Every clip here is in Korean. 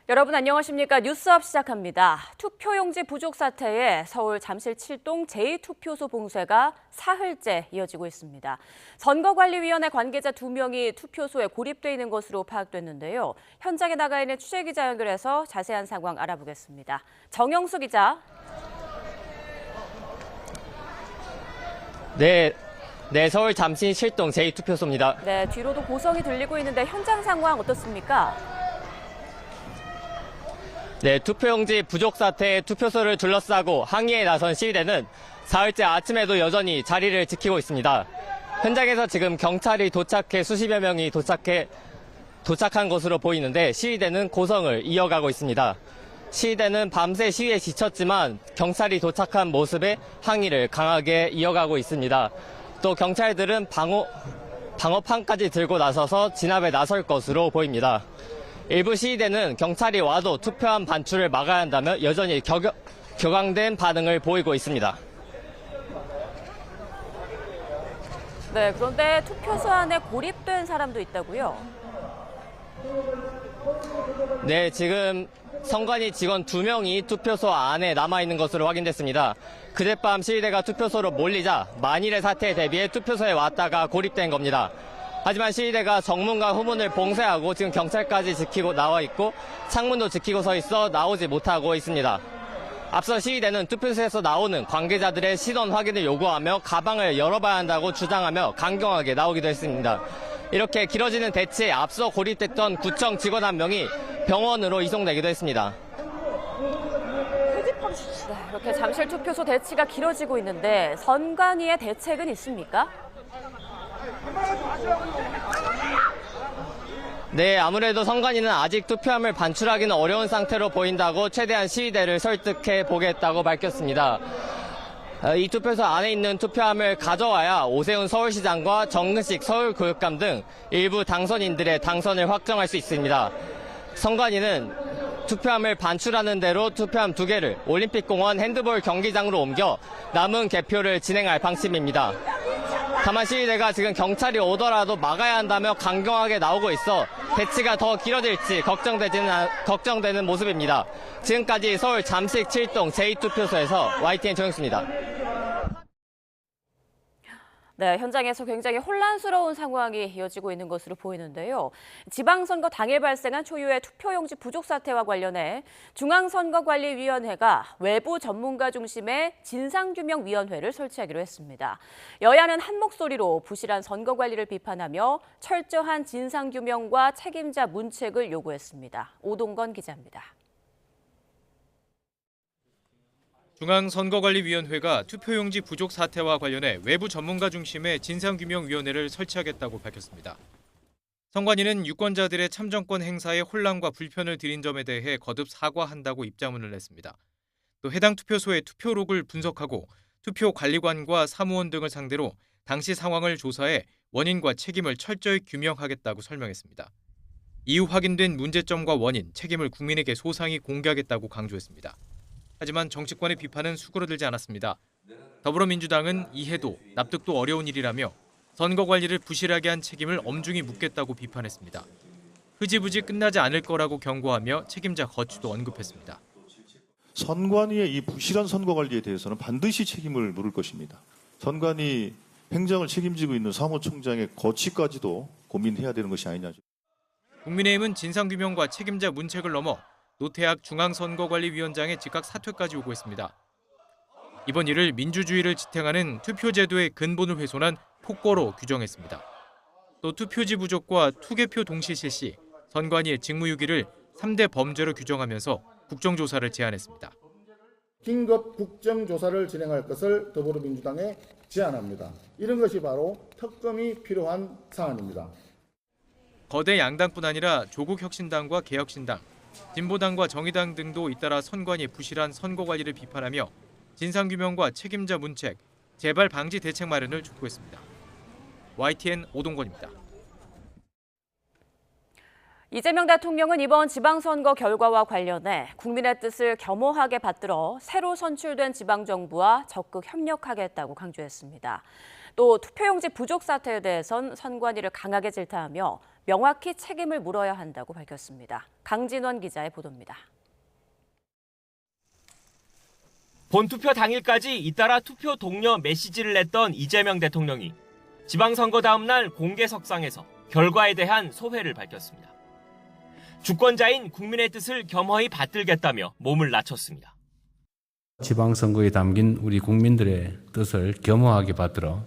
여러분 안녕하십니까? 뉴스업 시작합니다. 투표용지 부족 사태에 서울 잠실 7동 제2투표소 봉쇄가 사흘째 이어지고 있습니다. 선거관리위원회 관계자 2명이 투표소에 고립돼 있는 것으로 파악됐는데요. 현장에 나가 있는 취재기자 연결해서 자세한 상황 알아보겠습니다. 정영수 기자. 네, 서울 잠실 7동 제2투표소입니다. 네, 뒤로도 고성이 들리고 있는데 현장 상황 어떻습니까? 네, 투표용지 부족 사태에 투표소를 둘러싸고 항의에 나선 시위대는 사흘째 아침에도 여전히 자리를 지키고 있습니다. 현장에서 지금 경찰이 도착해 수십여 명이 도착한 것으로 보이는데 시위대는 고성을 이어가고 있습니다. 시위대는 밤새 시위에 지쳤지만 경찰이 도착한 모습에 항의를 강하게 이어가고 있습니다. 또 경찰들은 방어판까지 들고 나서서 진압에 나설 것으로 보입니다. 일부 시위대는 경찰이 와도 투표함 반출을 막아야 한다며 여전히 격앙된 반응을 보이고 있습니다. 네, 그런데 투표소 안에 고립된 사람도 있다고요? 네, 지금 선관위 직원 2명이 투표소 안에 남아있는 것으로 확인됐습니다. 그젯밤 시위대가 투표소로 몰리자 만일의 사태에 대비해 투표소에 왔다가 고립된 겁니다. 하지만 시위대가 정문과 후문을 봉쇄하고 지금 경찰까지 지키고 나와 있고 창문도 지키고 서 있어 나오지 못하고 있습니다. 앞서 시위대는 투표소에서 나오는 관계자들의 신원 확인을 요구하며 가방을 열어봐야 한다고 주장하며 강경하게 나오기도 했습니다. 이렇게 길어지는 대치에 앞서 고립됐던 구청 직원 1명이 병원으로 이송되기도 했습니다. 네, 이렇게 잠실 투표소 대치가 길어지고 있는데 선관위의 대책은 있습니까? 네, 아무래도 선관위는 아직 투표함을 반출하기는 어려운 상태로 보인다고 최대한 시위대를 설득해 보겠다고 밝혔습니다. 이 투표소 안에 있는 투표함을 가져와야 오세훈 서울시장과 정근식 서울교육감 등 일부 당선인들의 당선을 확정할 수 있습니다. 선관위는 투표함을 반출하는 대로 투표함 2개를 올림픽공원 핸드볼 경기장으로 옮겨 남은 개표를 진행할 방침입니다. 다만 시위대가 지금 경찰이 오더라도 막아야 한다며 강경하게 나오고 있어 대치가 더 길어질지 걱정되는 모습입니다. 지금까지 서울 잠실 7동 제2투표소에서 YTN 정영수입니다. 네, 현장에서 굉장히 혼란스러운 상황이 이어지고 있는 것으로 보이는데요. 지방선거 당일 발생한 초유의 투표용지 부족 사태와 관련해 중앙선거관리위원회가 외부 전문가 중심의 진상규명위원회를 설치하기로 했습니다. 여야는 한 목소리로 부실한 선거관리를 비판하며 철저한 진상규명과 책임자 문책을 요구했습니다. 오동건 기자입니다. 중앙선거관리위원회가 투표용지 부족 사태와 관련해 외부 전문가 중심의 진상규명위원회를 설치하겠다고 밝혔습니다. 선관위는 유권자들의 참정권 행사에 혼란과 불편을 드린 점에 대해 거듭 사과한다고 입장문을 냈습니다. 또 해당 투표소의 투표록을 분석하고 투표 관리관과 사무원 등을 상대로 당시 상황을 조사해 원인과 책임을 철저히 규명하겠다고 설명했습니다. 이후 확인된 문제점과 원인, 책임을 국민에게 소상히 공개하겠다고 강조했습니다. 하지만 정치권의 비판은 수그러들지 않았습니다. 더불어민주당은 이해도, 납득도 어려운 일이라며 선거 관리를 부실하게 한 책임을 엄중히 묻겠다고 비판했습니다. 흐지부지 끝나지 않을 거라고 경고하며 책임자 거취도 언급했습니다. 선관위의 이 부실한 선거 관리에 대해서는 반드시 책임을 물을 것입니다. 선관위 행정을 책임지고 있는 사무총장의 거취까지도 고민해야 되는 것이 아니냐. 국민의힘은 진상규명과 책임자 문책을 넘어 노태학 중앙선거관리위원장의 즉각 사퇴까지 요구했습니다. 이번 일을 민주주의를 지탱하는 투표제도의 근본을 훼손한 폭거로 규정했습니다. 또 투표지 부족과 투개표 동시 실시, 선관위의 직무유기를 3대 범죄로 규정하면서 국정조사를 제안했습니다. 긴급 국정조사를 진행할 것을 더불어민주당에 제안합니다. 이런 것이 바로 특검이 필요한 사안입니다. 거대 양당뿐 아니라 조국혁신당과 개혁신당, 진보당과 정의당 등도 잇따라 선관위의 부실한 선거 관리를 비판하며 진상규명과 책임자 문책, 재발 방지 대책 마련을 촉구했습니다. YTN 오동건입니다. 이재명 대통령은 이번 지방선거 결과와 관련해 국민의 뜻을 겸허하게 받들어 새로 선출된 지방정부와 적극 협력하겠다고 강조했습니다. 또 투표용지 부족 사태에 대해선 선관위를 강하게 질타하며 명확히 책임을 물어야 한다고 밝혔습니다. 강진원 기자의 보도입니다. 본투표 당일까지 잇따라 투표 독려 메시지를 냈던 이재명 대통령이 지방선거 다음 날 공개석상에서 결과에 대한 소회를 밝혔습니다. 주권자인 국민의 뜻을 겸허히 받들겠다며 몸을 낮췄습니다. 지방선거에 담긴 우리 국민들의 뜻을 겸허하게 받들어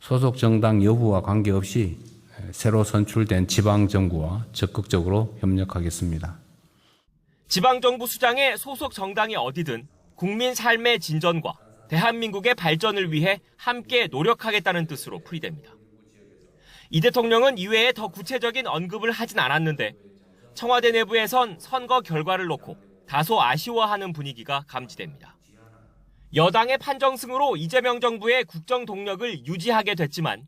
소속 정당 여부와 관계없이 새로 선출된 지방정부와 적극적으로 협력하겠습니다. 지방정부 수장의 소속 정당이 어디든 국민 삶의 진전과 대한민국의 발전을 위해 함께 노력하겠다는 뜻으로 풀이됩니다. 이 대통령은 이외에 더 구체적인 언급을 하진 않았는데 청와대 내부에선 선거 결과를 놓고 다소 아쉬워하는 분위기가 감지됩니다. 여당의 판정승으로 이재명 정부의 국정 동력을 유지하게 됐지만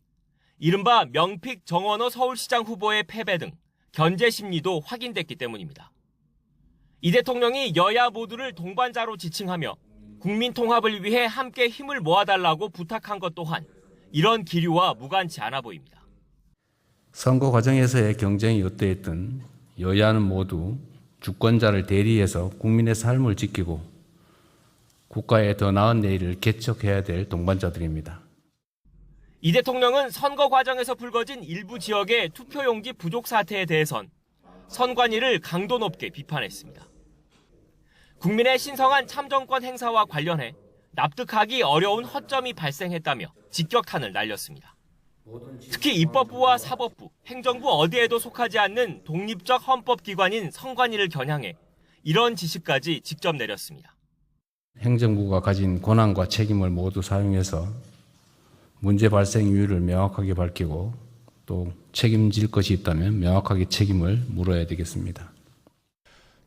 이른바 명픽 정원호 서울시장 후보의 패배 등 견제 심리도 확인됐기 때문입니다. 이 대통령이 여야 모두를 동반자로 지칭하며 국민 통합을 위해 함께 힘을 모아달라고 부탁한 것 또한 이런 기류와 무관치 않아 보입니다. 선거 과정에서의 경쟁이 어떠했든 여야는 모두 주권자를 대리해서 국민의 삶을 지키고 국가의 더 나은 내일을 개척해야 될 동반자들입니다. 이 대통령은 선거 과정에서 불거진 일부 지역의 투표용지 부족 사태에 대해선 선관위를 강도 높게 비판했습니다. 국민의 신성한 참정권 행사와 관련해 납득하기 어려운 허점이 발생했다며 직격탄을 날렸습니다. 특히 입법부와 사법부, 행정부 어디에도 속하지 않는 독립적 헌법기관인 선관위를 겨냥해 이런 지시까지 직접 내렸습니다. 행정부가 가진 권한과 책임을 모두 사용해서 문제 발생 이유를 명확하게 밝히고 또 책임질 것이 있다면 명확하게 책임을 물어야 되겠습니다.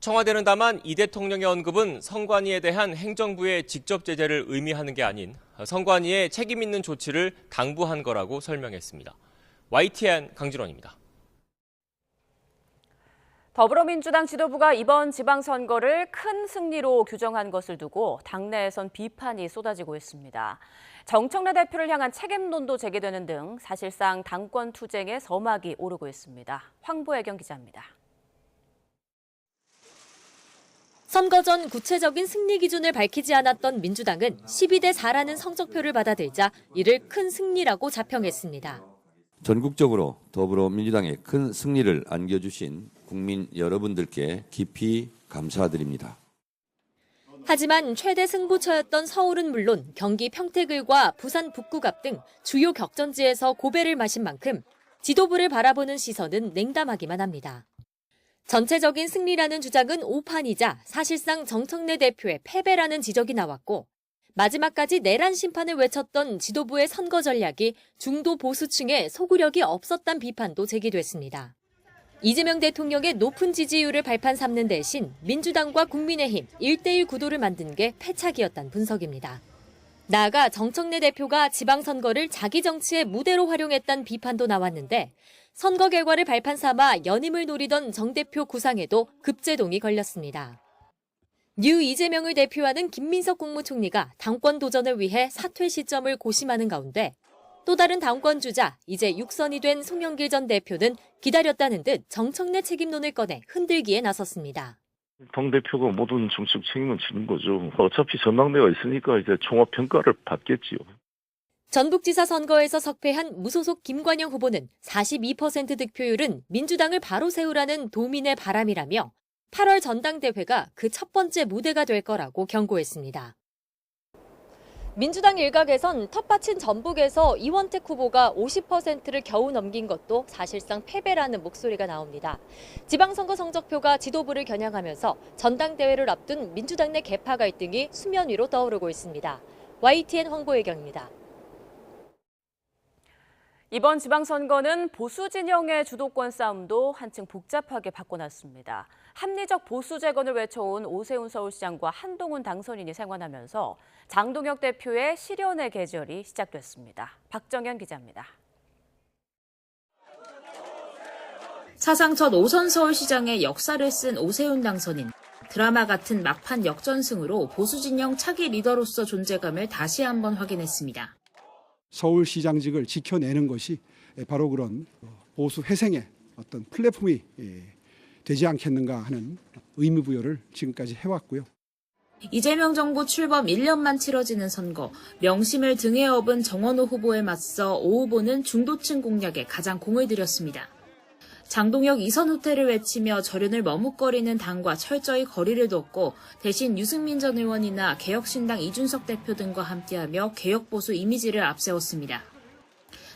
청와대는 다만 이 대통령의 언급은 선관위에 대한 행정부의 직접 제재를 의미하는 게 아닌 선관위의 책임 있는 조치를 당부한 거라고 설명했습니다. YTN 강진원입니다. 더불어민주당 지도부가 이번 지방선거를 큰 승리로 규정한 것을 두고 당내에선 비판이 쏟아지고 있습니다. 정청래 대표를 향한 책임론도 제기되는 등 사실상 당권 투쟁의 서막이 오르고 있습니다. 황보혜경 기자입니다. 선거 전 구체적인 승리 기준을 밝히지 않았던 민주당은 12대 4라는 성적표를 받아들자 이를 큰 승리라고 자평했습니다. 전국적으로 더불어민주당에 큰 승리를 안겨주신 국민 여러분들께 깊이 감사드립니다. 하지만 최대 승부처였던 서울은 물론 경기 평택을과 부산 북구갑 등 주요 격전지에서 고배를 마신 만큼 지도부를 바라보는 시선은 냉담하기만 합니다. 전체적인 승리라는 주장은 오판이자 사실상 정청래 대표의 패배라는 지적이 나왔고 마지막까지 내란 심판을 외쳤던 지도부의 선거 전략이 중도 보수층에 소구력이 없었다는 비판도 제기됐습니다. 이재명 대통령의 높은 지지율을 발판 삼는 대신 민주당과 국민의힘 1대1 구도를 만든 게 패착이었다는 분석입니다. 나아가 정청래 대표가 지방선거를 자기 정치의 무대로 활용했다는 비판도 나왔는데 선거 결과를 발판 삼아 연임을 노리던 정 대표 구상에도 급제동이 걸렸습니다. 뉴 이재명을 대표하는 김민석 국무총리가 당권 도전을 위해 사퇴 시점을 고심하는 가운데 또 다른 당권 주자, 이제 육선이 된 송영길 전 대표는 기다렸다는 듯 정청래 책임론을 꺼내 흔들기에 나섰습니다. 당대표가 모든 정치적 책임은 지는 거죠. 어차피 전당대회가 있으니까 이제 종합평가를 받겠지요. 전북지사 선거에서 석패한 무소속 김관영 후보는 42% 득표율은 민주당을 바로 세우라는 도민의 바람이라며 8월 전당대회가 그 첫 번째 무대가 될 거라고 경고했습니다. 민주당 일각에선 텃밭인 전북에서 이원택 후보가 50%를 겨우 넘긴 것도 사실상 패배라는 목소리가 나옵니다. 지방선거 성적표가 지도부를 겨냥하면서 전당대회를 앞둔 민주당 내 계파 갈등이 수면 위로 떠오르고 있습니다. YTN 황보혜경입니다. 이번 지방선거는 보수 진영의 주도권 싸움도 한층 복잡하게 바꿔놨습니다. 합리적 보수 재건을 외쳐온 오세훈 서울시장과 한동훈 당선인이 생환하면서 장동혁 대표의 실연의 계절이 시작됐습니다. 박정현 기자입니다. 사상 첫 5선 서울시장의 역사를 쓴 오세훈 당선인. 드라마 같은 막판 역전승으로 보수 진영 차기 리더로서 존재감을 다시 한번 확인했습니다. 서울시장직을 지켜내는 것이 바로 그런 보수 회생의 어떤 플랫폼이 되지 않겠는가 하는 의미부여를 지금까지 해왔고요. 이재명 정부 출범 1년만 치러지는 선거, 명심을 등에 업은 정원호 후보에 맞서 오 후보는 중도층 공략에 가장 공을 들였습니다. 장동혁 이선 후퇴를 외치며 절연을 머뭇거리는 당과 철저히 거리를 뒀고 대신 유승민 전 의원이나 개혁신당 이준석 대표 등과 함께하며 개혁보수 이미지를 앞세웠습니다.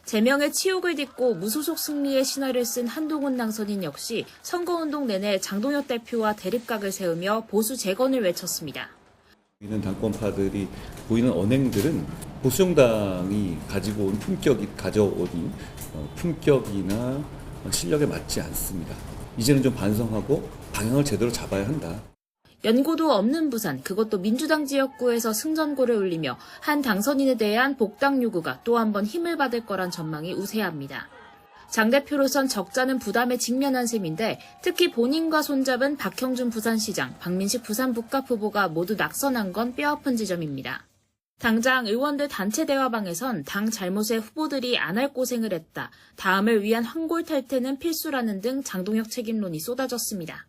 제명의 치욕을 딛고 무소속 승리의 신화를 쓴 한동훈 당선인 역시 선거운동 내내 장동혁 대표와 대립각을 세우며 보수 재건을 외쳤습니다. 보이는 당권파들이 보이는 언행들은 보수정당이 가지고 온 가져온 품격이나 실력에 맞지 않습니다. 이제는 좀 반성하고 방향을 제대로 잡아야 한다. 연고도 없는 부산, 그것도 민주당 지역구에서 승전고를 울리며 한 당선인에 대한 복당 요구가 또 한 번 힘을 받을 거란 전망이 우세합니다. 장 대표로선 적잖은 부담에 직면한 셈인데 특히 본인과 손잡은 박형준 부산시장, 박민식 부산북갑 후보가 모두 낙선한 건 뼈아픈 지점입니다. 당장 의원들 단체 대화방에선 당 잘못에 후보들이 안 할 고생을 했다, 다음을 위한 환골탈태는 필수라는 등 장동혁 책임론이 쏟아졌습니다.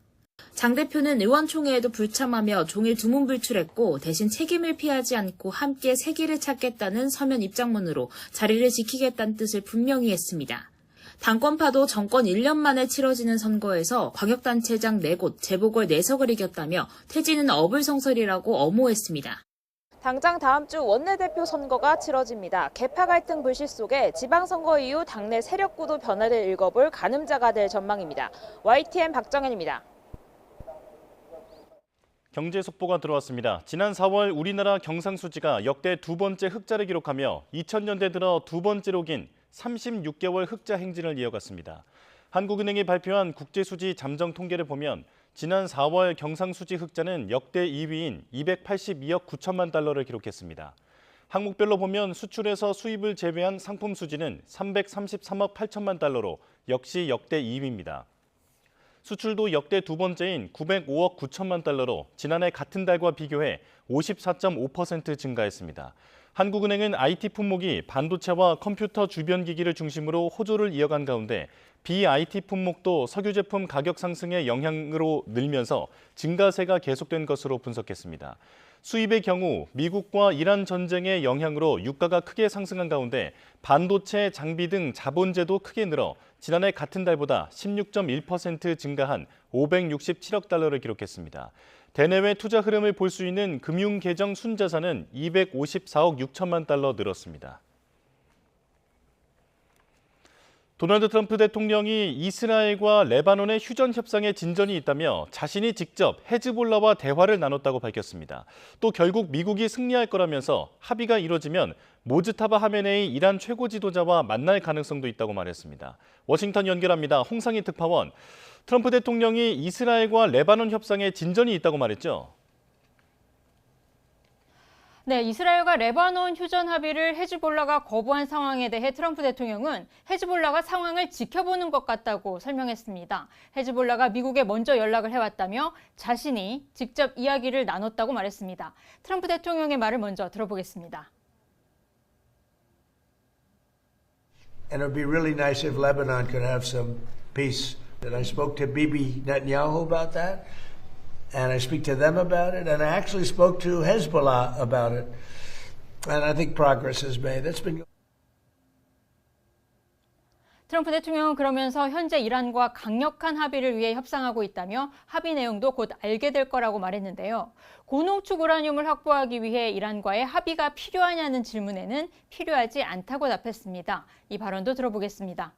장 대표는 의원총회에도 불참하며 종일 두문불출했고 대신 책임을 피하지 않고 함께 새길을 찾겠다는 서면 입장문으로 자리를 지키겠다는 뜻을 분명히 했습니다. 당권파도 정권 1년 만에 치러지는 선거에서 광역단체장 4곳, 재보궐 4석을 이겼다며 퇴진은 어불성설이라고 엄호했습니다. 당장 다음 주 원내대표 선거가 치러집니다. 계파 갈등 불씨 속에 지방선거 이후 당내 세력구도 변화를 읽어볼 가늠자가 될 전망입니다. YTN 박정현입니다. 경제 속보가 들어왔습니다. 지난 4월 우리나라 경상수지가 역대 두 번째 흑자를 기록하며 2000년대 들어 두 번째로 긴 36개월 흑자 행진을 이어갔습니다. 한국은행이 발표한 국제수지 잠정 통계를 보면 지난 4월 경상수지 흑자는 역대 2위인 282억 9천만 달러를 기록했습니다. 항목별로 보면 수출에서 수입을 제외한 상품 수지는 333억 8천만 달러로 역시 역대 2위입니다. 수출도 역대 두 번째인 905억 9천만 달러로 지난해 같은 달과 비교해 54.5% 증가했습니다. 한국은행은 IT 품목이 반도체와 컴퓨터 주변 기기를 중심으로 호조를 이어간 가운데 BIT 품목도 석유 제품 가격 상승의 영향으로 늘면서 증가세가 계속된 것으로 분석했습니다. 수입의 경우 미국과 이란 전쟁의 영향으로 유가가 크게 상승한 가운데 반도체, 장비 등 자본재도 크게 늘어 지난해 같은 달보다 16.1% 증가한 567억 달러를 기록했습니다. 대내외 투자 흐름을 볼 수 있는 금융계정 순자산은 254억 6천만 달러 늘었습니다. 도널드 트럼프 대통령이 이스라엘과 레바논의 휴전 협상에 진전이 있다며 자신이 직접 헤즈볼라와 대화를 나눴다고 밝혔습니다. 또 결국 미국이 승리할 거라면서 합의가 이뤄지면 모즈타바 하메네이 이란 최고 지도자와 만날 가능성도 있다고 말했습니다. 워싱턴 연결합니다. 홍상희 특파원. 트럼프 대통령이 이스라엘과 레바논 협상에 진전이 있다고 말했죠? 네, 이스라엘과 레바논 휴전 합의를 헤즈볼라가 거부한 상황에 대해 트럼프 대통령은 헤즈볼라가 상황을 지켜보는 것 같다고 설명했습니다. 헤즈볼라가 미국에 먼저 연락을 해왔다며 자신이 직접 이야기를 나눴다고 말했습니다. 트럼프 대통령의 말을 먼저 들어보겠습니다. And it would be really nice if Lebanon could have some peace. And I spoke to Bibi Netanyahu about that. And I speak to them about it, and I actually spoke to Hezbollah about it. And I think progress is made. That's been. 트럼프 대통령은 그러면서 현재 이란과 강력한 합의를 위해 협상하고 있다며 합의 내용도 곧 알게 될 거라고 말했는데요. 고농축 우라늄을 확보하기 위해 이란과의 합의가 필요하냐는 질문에는 필요하지 않다고 답했습니다. 이 발언도 들어보겠습니다.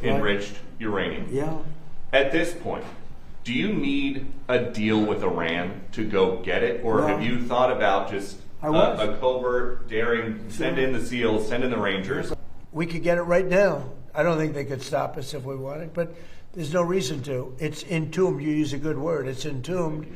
Enriched uranium. Yeah. At this point, do you need a deal with Iran to go get it? Or have you thought about just a covert, daring, send in the SEALs, send in the Rangers? We could get it right now. I don't think they could stop us if we wanted, but there's no reason to. It's entombed. You use a good word. It's entombed.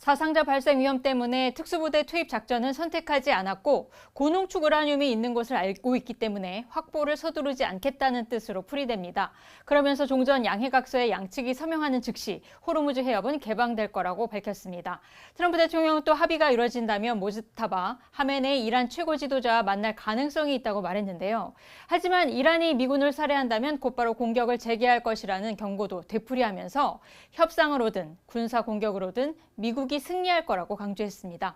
사상자 발생 위험 때문에 특수부대 투입 작전은 선택하지 않았고 고농축 우라늄이 있는 것을 알고 있기 때문에 확보를 서두르지 않겠다는 뜻으로 풀이됩니다. 그러면서 종전 양해각서에 양측이 서명하는 즉시 호르무즈 해협은 개방될 거라고 밝혔습니다. 트럼프 대통령은 또 합의가 이루어진다면 모즈타바 하메네이 이란 최고 지도자와 만날 가능성이 있다고 말했는데요. 하지만 이란이 미군을 살해한다면 곧바로 공격을 재개할 것이라는 경고도 되풀이하면서 협상으로든 군사 공격으로든 미국이 승리할 거라고 강조했습니다.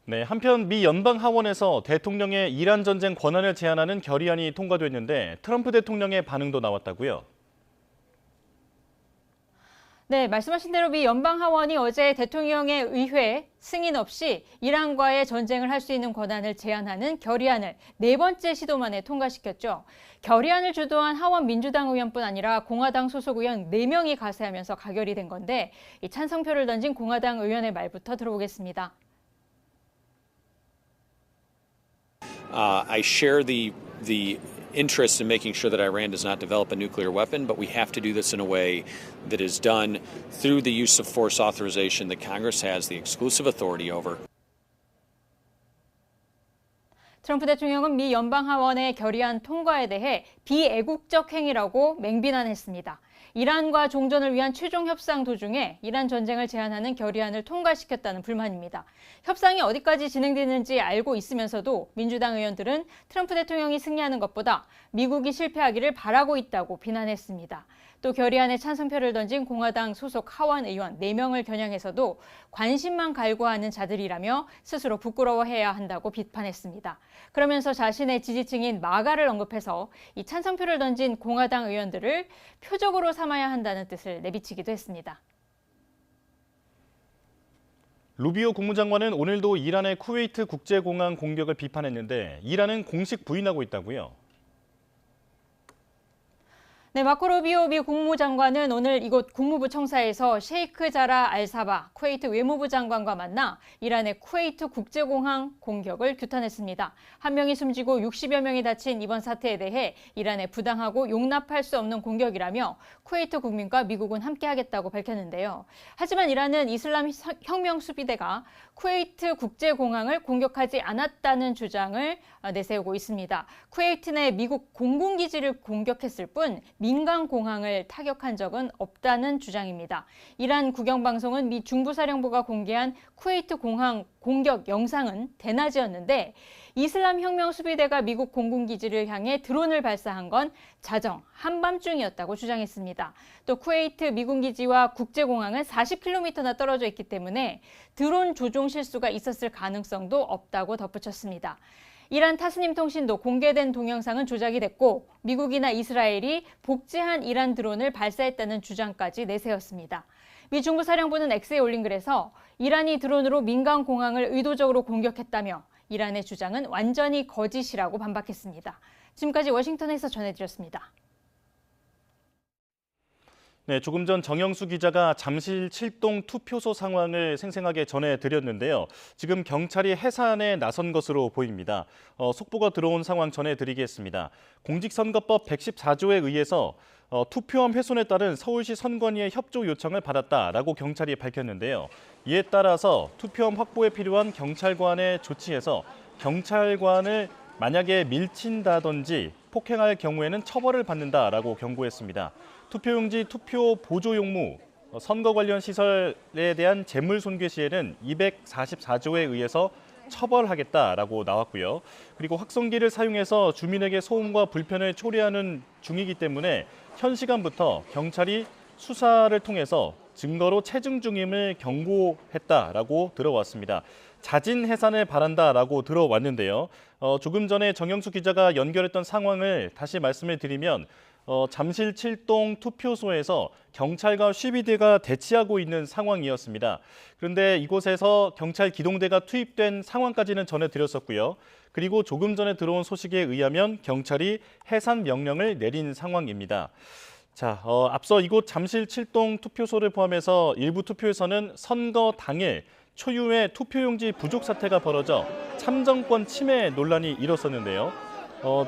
네, 한편 미 연방하원에서 대통령의 이란 전쟁 권한을 제한하는 결의안이 통과됐는데 트럼프 대통령의 반응도 나왔다고요? 네, 말씀하신 대로 미 연방하원이 어제 대통령의 의회 승인 없이 이란과의 전쟁을 할 수 있는 권한을 제한하는 결의안을 4번째 시도 만에 통과시켰죠. 결의안을 주도한 하원 민주당 의원뿐 아니라 공화당 소속 의원 4명이 가세하면서 가결이 된 건데 이 찬성표를 던진 공화당 의원의 말부터 들어보겠습니다. I share the interest in making sure that Iran does not develop a nuclear weapon, but we have to do this in a way that is done through the use of force authorization that Congress has the exclusive authority over. 트럼프 대통령은 미 연방하원의 결의안 통과에 대해 비애국적 행위라고 맹비난했습니다. 이란과 종전을 위한 최종 협상 도중에 이란 전쟁을 제한하는 결의안을 통과시켰다는 불만입니다. 협상이 어디까지 진행되는지 알고 있으면서도 민주당 의원들은 트럼프 대통령이 승리하는 것보다 미국이 실패하기를 바라고 있다고 비난했습니다. 또 결의안에 찬성표를 던진 공화당 소속 하원 의원 4명을 겨냥해서도 관심만 갈구하는 자들이라며 스스로 부끄러워해야 한다고 비판했습니다. 그러면서 자신의 지지층인 마가를 언급해서 이 찬성표를 던진 공화당 의원들을 표적으로 삼아야 한다는 뜻을 내비치기도 했습니다. 루비오 국무장관은 오늘도 이란의 쿠웨이트 국제공항 공격을 비판했는데 이란은 공식 부인하고 있다고요? 네, 마코 루비오 미 국무장관은 오늘 이곳 국무부 청사에서 셰이크 자라 알사바 쿠웨이트 외무부 장관과 만나 이란의 쿠웨이트 국제공항 공격을 규탄했습니다. 1명이 숨지고 60여 명이 다친 이번 사태에 대해 이란의 부당하고 용납할 수 없는 공격이라며 쿠웨이트 국민과 미국은 함께하겠다고 밝혔는데요. 하지만 이란은 이슬람 혁명 수비대가 쿠웨이트 국제공항을 공격하지 않았다는 주장을 내세우고 있습니다. 쿠웨이트 내 미국 공군기지를 공격했을 뿐 민간 공항을 타격한 적은 없다는 주장입니다. 이란 국영방송은 미 중부사령부가 공개한 쿠웨이트 공항 공격 영상은 대낮이었는데 이슬람 혁명 수비대가 미국 공군기지를 향해 드론을 발사한 건 자정 한밤중이었다고 주장했습니다. 또 쿠웨이트 미군기지와 국제공항은 40km나 떨어져 있기 때문에 드론 조종 실수가 있었을 가능성도 없다고 덧붙였습니다. 이란 타스님 통신도 공개된 동영상은 조작이 됐고 미국이나 이스라엘이 복제한 이란 드론을 발사했다는 주장까지 내세웠습니다. 미 중부사령부는 X에 올린 글에서 이란이 드론으로 민간 공항을 의도적으로 공격했다며 이란의 주장은 완전히 거짓이라고 반박했습니다. 지금까지 워싱턴에서 전해드렸습니다. 네, 조금 전 정영수 기자가 잠실 7동 투표소 상황을 생생하게 전해드렸는데요. 지금 경찰이 해산에 나선 것으로 보입니다. 속보가 들어온 상황 전해드리겠습니다. 공직선거법 114조에 의해서 투표함 훼손에 따른 서울시 선관위의 협조 요청을 받았다라고 경찰이 밝혔는데요. 이에 따라서 투표함 확보에 필요한 경찰관의 조치에서 경찰관을 만약에 밀친다든지 폭행할 경우에는 처벌을 받는다라고 경고했습니다. 투표용지, 투표 보조용무, 선거 관련 시설에 대한 재물 손괴 시에는 244조에 의해서 처벌하겠다라고 나왔고요. 그리고 확성기를 사용해서 주민에게 소음과 불편을 초래하는 중이기 때문에 현 시간부터 경찰이 수사를 통해서 증거로 체증 중임을 경고했다라고 들어왔습니다. 자진 해산을 바란다라고 들어왔는데요. 조금 전에 정영수 기자가 연결했던 상황을 다시 말씀을 드리면 잠실 7동 투표소에서 경찰과 시위대가 대치하고 있는 상황이었습니다. 그런데 이곳에서 경찰 기동대가 투입된 상황까지는 전해드렸었고요. 그리고 조금 전에 들어온 소식에 의하면 경찰이 해산 명령을 내린 상황입니다. 자, 앞서 이곳 잠실 7동 투표소를 포함해서 일부 투표에서는 선거 당일 초유의 투표용지 부족 사태가 벌어져 참정권 침해 논란이 일었었는데요.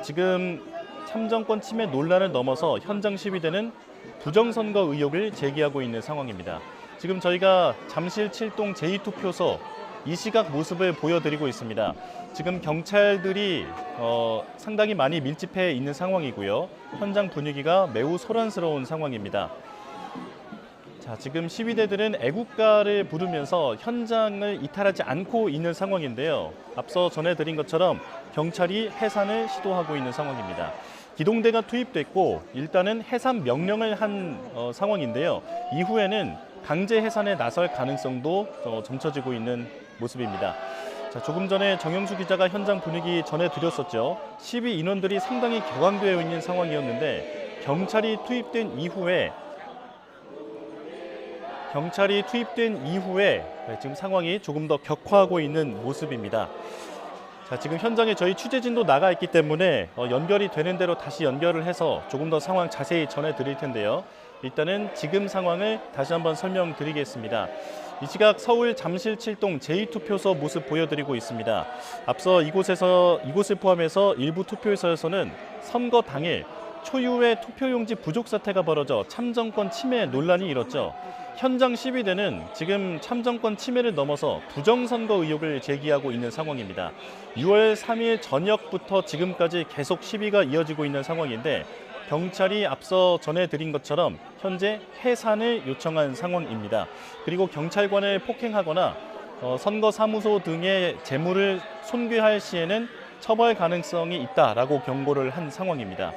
지금 참정권 침해 논란을 넘어서 현장 시위대는 부정선거 의혹을 제기하고 있는 상황입니다. 지금 저희가 잠실 7동 제2투표소 이 시각 모습을 보여드리고 있습니다. 지금 경찰들이 상당히 많이 밀집해 있는 상황이고요. 현장 분위기가 매우 소란스러운 상황입니다. 자, 지금 시위대들은 애국가를 부르면서 현장을 이탈하지 않고 있는 상황인데요. 앞서 전해드린 것처럼 경찰이 해산을 시도하고 있는 상황입니다. 기동대가 투입됐고 일단은 해산 명령을 한 상황인데요. 이후에는 강제 해산에 나설 가능성도 점쳐지고 있는 모습입니다. 자, 조금 전에 정영수 기자가 현장 분위기 전해드렸었죠. 시위 인원들이 상당히 격앙되어 있는 상황이었는데 경찰이 투입된 이후에 지금 상황이 조금 더 격화하고 있는 모습입니다. 자, 지금 현장에 저희 취재진도 나가 있기 때문에 연결이 되는 대로 다시 연결을 해서 조금 더 상황 자세히 전해드릴 텐데요. 일단은 지금 상황을 다시 한번 설명드리겠습니다. 이 시각 서울 잠실 7동 제2투표소 모습 보여드리고 있습니다. 앞서 이곳을 포함해서 일부 투표소에서는 선거 당일 초유의 투표용지 부족 사태가 벌어져 참정권 침해 논란이 일었죠. 현장 시위대는 지금 참정권 침해를 넘어서 부정선거 의혹을 제기하고 있는 상황입니다. 6월 3일 저녁부터 지금까지 계속 시위가 이어지고 있는 상황인데 경찰이 앞서 전해드린 것처럼 현재 해산을 요청한 상황입니다. 그리고 경찰관을 폭행하거나 선거사무소 등의 재물을 손괴할 시에는 처벌 가능성이 있다라고 경고를 한 상황입니다.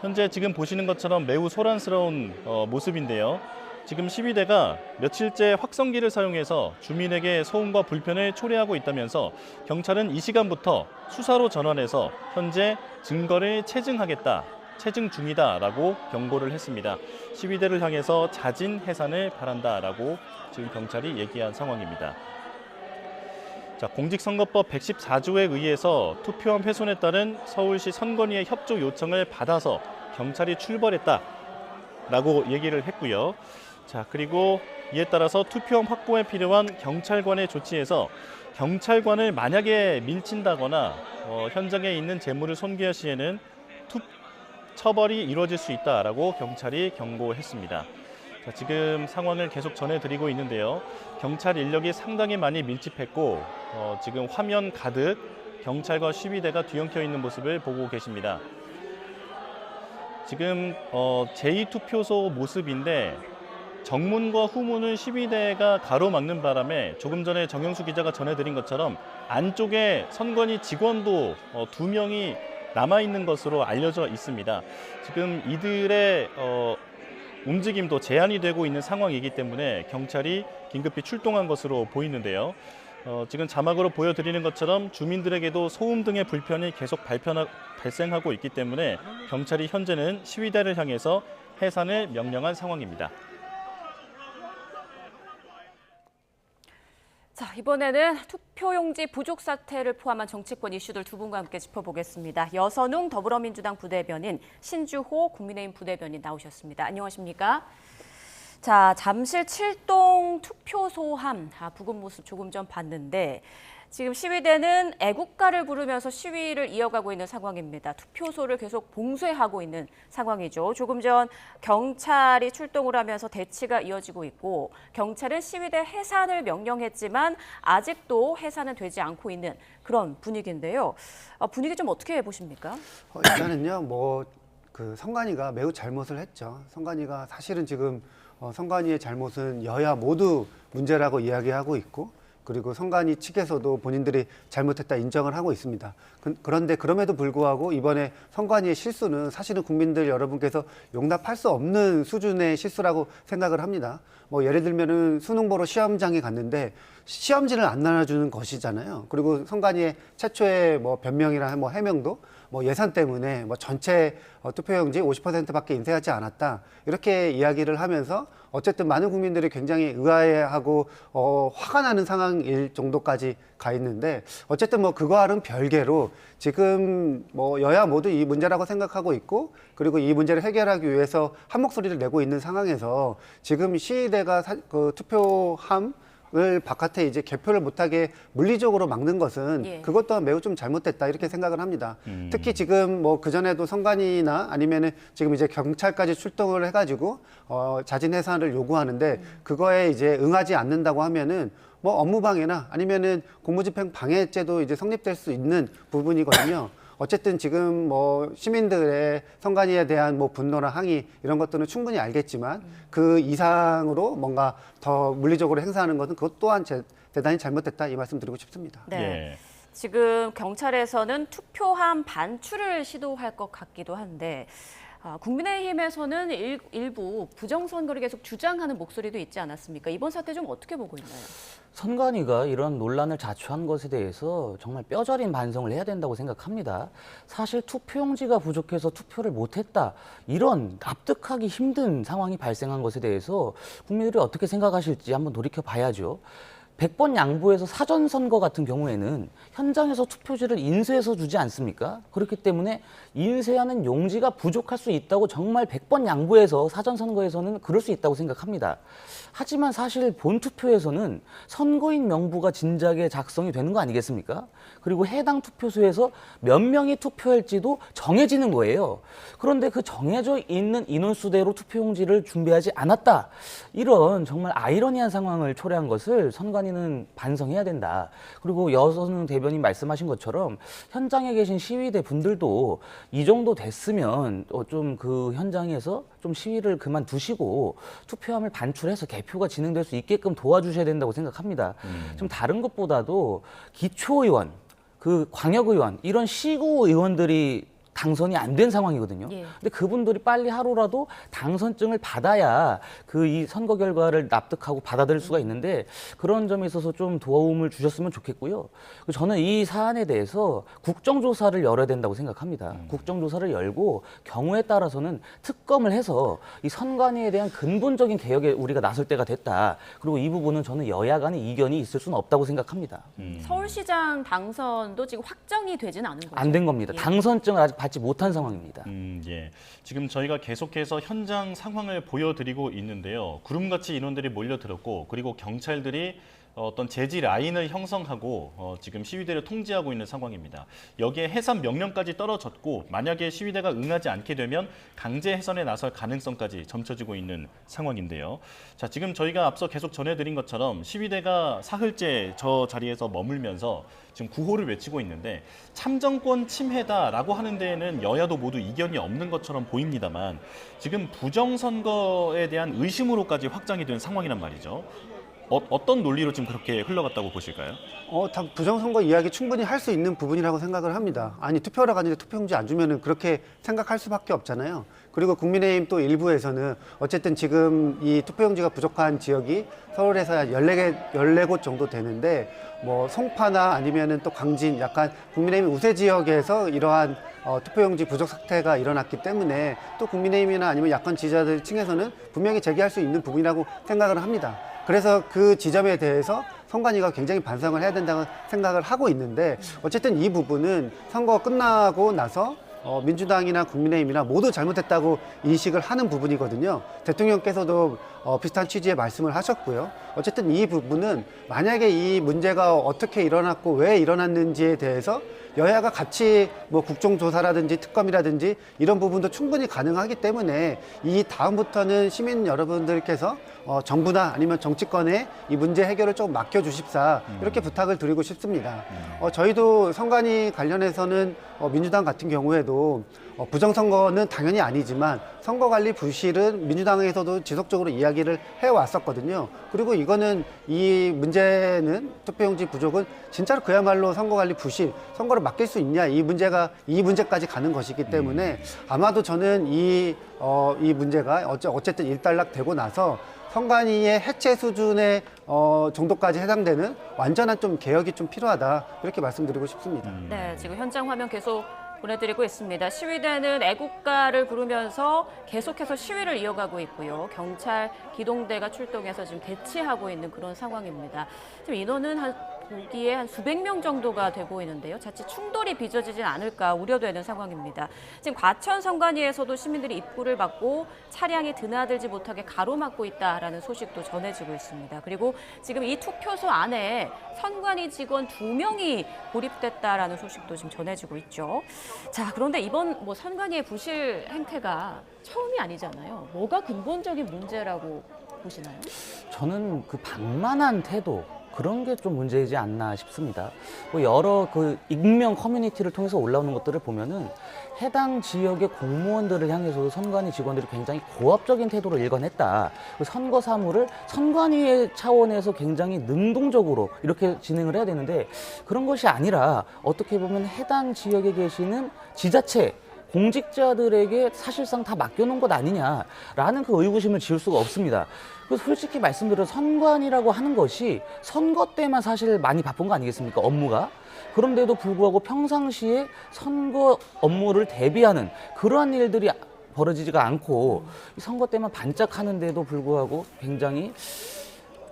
현재 지금 보시는 것처럼 매우 소란스러운 모습인데요. 지금 시위대가 며칠째 확성기를 사용해서 주민에게 소음과 불편을 초래하고 있다면서 경찰은 이 시간부터 수사로 전환해서 현재 증거를 체증 중이다라고 경고를 했습니다. 시위대를 향해서 자진 해산을 바란다라고 지금 경찰이 얘기한 상황입니다. 자, 공직선거법 114조에 의해서 투표함 훼손에 따른 서울시 선관위의 협조 요청을 받아서 경찰이 출범했다라고 얘기를 했고요. 자, 그리고 이에 따라서 투표함 확보에 필요한 경찰관의 조치에서 경찰관을 만약에 밀친다거나 현장에 있는 재물을 손괴할 시에는 처벌이 이루어질 수 있다라고 경찰이 경고했습니다. 자, 지금 상황을 계속 전해드리고 있는데요. 경찰 인력이 상당히 많이 밀집했고 지금 화면 가득 경찰과 시위대가 뒤엉켜 있는 모습을 보고 계십니다. 지금 제2투표소 모습인데 정문과 후문을 시위대가 가로막는 바람에 조금 전에 정영수 기자가 전해드린 것처럼 안쪽에 선관위 직원도 2명이 남아있는 것으로 알려져 있습니다. 지금 이들의 움직임도 제한이 되고 있는 상황이기 때문에 경찰이 긴급히 출동한 것으로 보이는데요. 지금 자막으로 보여드리는 것처럼 주민들에게도 소음 등의 불편이 계속 발생하고 있기 때문에 경찰이 현재는 시위대를 향해서 해산을 명령한 상황입니다. 자, 이번에는 투표용지 부족 사태를 포함한 정치권 이슈들 두 분과 함께 짚어보겠습니다. 여선웅 더불어민주당 부대변인, 신주호 국민의힘 부대변인 나오셨습니다. 안녕하십니까? 자, 잠실 7동 투표소함 부근 모습 조금 전 봤는데 지금 시위대는 애국가를 부르면서 시위를 이어가고 있는 상황입니다. 투표소를 계속 봉쇄하고 있는 상황이죠. 조금 전 경찰이 출동을 하면서 대치가 이어지고 있고 경찰은 시위대 해산을 명령했지만 아직도 해산은 되지 않고 있는 그런 분위기인데요. 분위기 좀 어떻게 보십니까? 일단은요, 선관위가 매우 잘못을 했죠. 선관위가 사실은 지금 선관위의 잘못은 여야 모두 문제라고 이야기하고 있고 그리고 선관위 측에서도 본인들이 잘못했다 인정을 하고 있습니다. 그런데 그럼에도 불구하고 이번에 선관위의 실수는 사실은 국민들 여러분께서 용납할 수 없는 수준의 실수라고 생각을 합니다. 예를 들면은 수능 보러 시험장에 갔는데 시험지를 안 나눠주는 것이잖아요. 그리고 선관위의 최초의 변명이나 해명도 예산 때문에 전체 투표용지 50%밖에 인쇄하지 않았다. 이렇게 이야기를 하면서 어쨌든 많은 국민들이 굉장히 의아해하고 화가 나는 상황일 정도까지 가 있는데 어쨌든 그거와는 별개로 지금 여야 모두 이 문제라고 생각하고 있고 그리고 이 문제를 해결하기 위해서 한 목소리를 내고 있는 상황에서 지금 시위대가 투표함 을 바깥에 이제 개표를 못하게 물리적으로 막는 것은 예. 그것 또한 매우 좀 잘못됐다 이렇게 생각을 합니다. 특히 지금 뭐 그전에도 선관위나 아니면은 지금 이제 경찰까지 출동을 해가지고 자진 해산을 요구하는데 그거에 이제 응하지 않는다고 하면은 뭐 업무방해나 아니면은 공무집행 방해죄도 이제 성립될 수 있는 부분이거든요. 어쨌든 지금 뭐 시민들의 선관위에 대한 뭐 분노나 항의 이런 것들은 충분히 알겠지만 그 이상으로 뭔가 더 물리적으로 행사하는 것은 그것 또한 대단히 잘못됐다 이 말씀 드리고 싶습니다. 네. 예. 지금 경찰에서는 투표함 반출을 시도할 것 같기도 한데 국민의힘에서는 일부 부정선거를 계속 주장하는 목소리도 있지 않았습니까? 이번 사태 좀 어떻게 보고 있나요? 선관위가 이런 논란을 자초한 것에 대해서 정말 뼈저린 반성을 해야 된다고 생각합니다. 사실 투표용지가 부족해서 투표를 못했다. 이런 납득하기 힘든 상황이 발생한 것에 대해서 국민들이 어떻게 생각하실지 한번 돌이켜 봐야죠. 100번 양보해서 사전선거 같은 경우에는 현장에서 투표지를 인쇄해서 주지 않습니까? 그렇기 때문에 인쇄하는 용지가 부족할 수 있다고 정말 100번 양보해서 사전선거에서는 그럴 수 있다고 생각합니다. 하지만 사실 본투표에서는 선거인 명부가 진작에 작성이 되는 거 아니겠습니까? 그리고 해당 투표소에서 몇 명이 투표할지도 정해지는 거예요. 그런데 그 정해져 있는 인원수대로 투표용지를 준비하지 않았다. 이런 정말 아이러니한 상황을 초래한 것을 선관위는 반성해야 된다. 그리고 여선웅 대변인 말씀하신 것처럼 현장에 계신 시위대 분들도 이 정도 됐으면 좀 그 현장에서 좀 시위를 그만두시고 투표함을 반출해서 개표가 진행될 수 있게끔 도와주셔야 된다고 생각합니다. 좀 다른 것보다도 기초의원, 그 광역의원 이런 시구 의원들이 당선이 안 된 상황이거든요. 예. 근데 그분들이 빨리 하루라도 당선증을 받아야 그 이 선거 결과를 납득하고 받아들일 수가 있는데 그런 점에 있어서 좀 도움을 주셨으면 좋겠고요. 저는 이 사안에 대해서 국정조사를 열어야 된다고 생각합니다. 국정조사를 열고 경우에 따라서는 특검을 해서 이 선관위에 대한 근본적인 개혁에 우리가 나설 때가 됐다. 그리고 이 부분은 저는 여야 간의 이견이 있을 수는 없다고 생각합니다. 서울시장 당선도 지금 확정이 되지는 않은 거죠? 안 된 겁니다. 예. 당선증을 아직 받지 못한 상황입니다. 예. 지금 저희가 계속해서 현장 상황을 보여드리고 있는데요. 구름같이 인원들이 몰려들었고 그리고 경찰들이 어떤 제지 라인을 형성하고 지금 시위대를 통제하고 있는 상황입니다. 여기에 해산 명령까지 떨어졌고 만약에 시위대가 응하지 않게 되면 강제 해산에 나설 가능성까지 점쳐지고 있는 상황인데요. 자, 지금 저희가 앞서 계속 전해드린 것처럼 시위대가 사흘째 저 자리에서 머물면서 지금 구호를 외치고 있는데 참정권 침해다라고 하는 데에는 여야도 모두 이견이 없는 것처럼 보입니다만 지금 부정선거에 대한 의심으로까지 확장이 된 상황이란 말이죠. 어떤 논리로 지금 그렇게 흘러갔다고 보실까요? 다 부정선거 이야기 충분히 할 수 있는 부분이라고 생각을 합니다. 아니 투표하러 갔는데 투표용지 안 주면은 그렇게 생각할 수밖에 없잖아요. 그리고 국민의힘 또 일부에서는 어쨌든 지금 이 투표용지가 부족한 지역이 서울에서 14곳 정도 되는데 뭐 송파나 아니면은 또 광진 약간 국민의힘 우세 지역에서 이러한 투표용지 부족 사태가 일어났기 때문에 또 국민의힘이나 아니면 야권 지지자들 층에서는 분명히 제기할 수 있는 부분이라고 생각을 합니다. 그래서 그 지점에 대해서 선관위가 굉장히 반성을 해야 된다고 생각을 하고 있는데 어쨌든 이 부분은 선거 끝나고 나서 민주당이나 국민의힘이나 모두 잘못했다고 인식을 하는 부분이거든요. 대통령께서도 비슷한 취지의 말씀을 하셨고요. 어쨌든 이 부분은 만약에 이 문제가 어떻게 일어났고 왜 일어났는지에 대해서 여야가 같이 뭐 국정조사라든지 특검이라든지 이런 부분도 충분히 가능하기 때문에 이 다음부터는 시민 여러분들께서 정부나 아니면 정치권에 이 문제 해결을 좀 맡겨주십사 이렇게 부탁을 드리고 싶습니다. 저희도 선관위 관련해서는 민주당 같은 경우에도 부정선거는 당연히 아니지만 선거관리 부실은 민주당에서도 지속적으로 이야기를 해왔었거든요. 그리고 이거는 이 문제는 투표용지 부족은 진짜로 그야말로 선거관리 부실, 선거를 맡길 수 있냐 이 문제까지 가는 것이기 때문에 아마도 저는 이 문제가 어쨌든 일단락되고 나서 선관위의 해체 수준의 정도까지 해당되는 완전한 좀 개혁이 좀 필요하다 이렇게 말씀드리고 싶습니다. 네, 지금 현장 화면 계속 보내드리고 있습니다. 시위대는 애국가를 부르면서 계속해서 시위를 이어가고 있고요. 경찰 기동대가 출동해서 지금 대치하고 있는 그런 상황입니다. 지금 인원은 한 보기에 한 수백 명 정도가 돼 보이는데요. 자칫 충돌이 빚어지진 않을까 우려되는 상황입니다. 지금 과천 선관위에서도 시민들이 입구를 막고 차량이 드나들지 못하게 가로막고 있다라는 소식도 전해지고 있습니다. 그리고 지금 이 투표소 안에 선관위 직원 2명이 고립됐다라는 소식도 지금 전해지고 있죠. 자, 그런데 이번 선관위의 부실 행태가 처음이 아니잖아요. 뭐가 근본적인 문제라고 보시나요? 저는 그 방만한 태도 그런 게 좀 문제이지 않나 싶습니다. 여러 그 익명 커뮤니티를 통해서 올라오는 것들을 보면은 해당 지역의 공무원들을 향해서도 선관위 직원들이 굉장히 고압적인 태도를 일관했다. 선거 사무를 선관위의 차원에서 굉장히 능동적으로 이렇게 진행을 해야 되는데 그런 것이 아니라 어떻게 보면 해당 지역에 계시는 지자체 공직자들에게 사실상 다 맡겨놓은 것 아니냐라는 그 의구심을 지울 수가 없습니다. 솔직히 말씀드려 선관위라고 하는 것이 선거 때만 사실 많이 바쁜 거 아니겠습니까? 업무가. 그런데도 불구하고 평상시에 선거 업무를 대비하는 그러한 일들이 벌어지지가 않고 선거 때만 반짝하는데도 불구하고 굉장히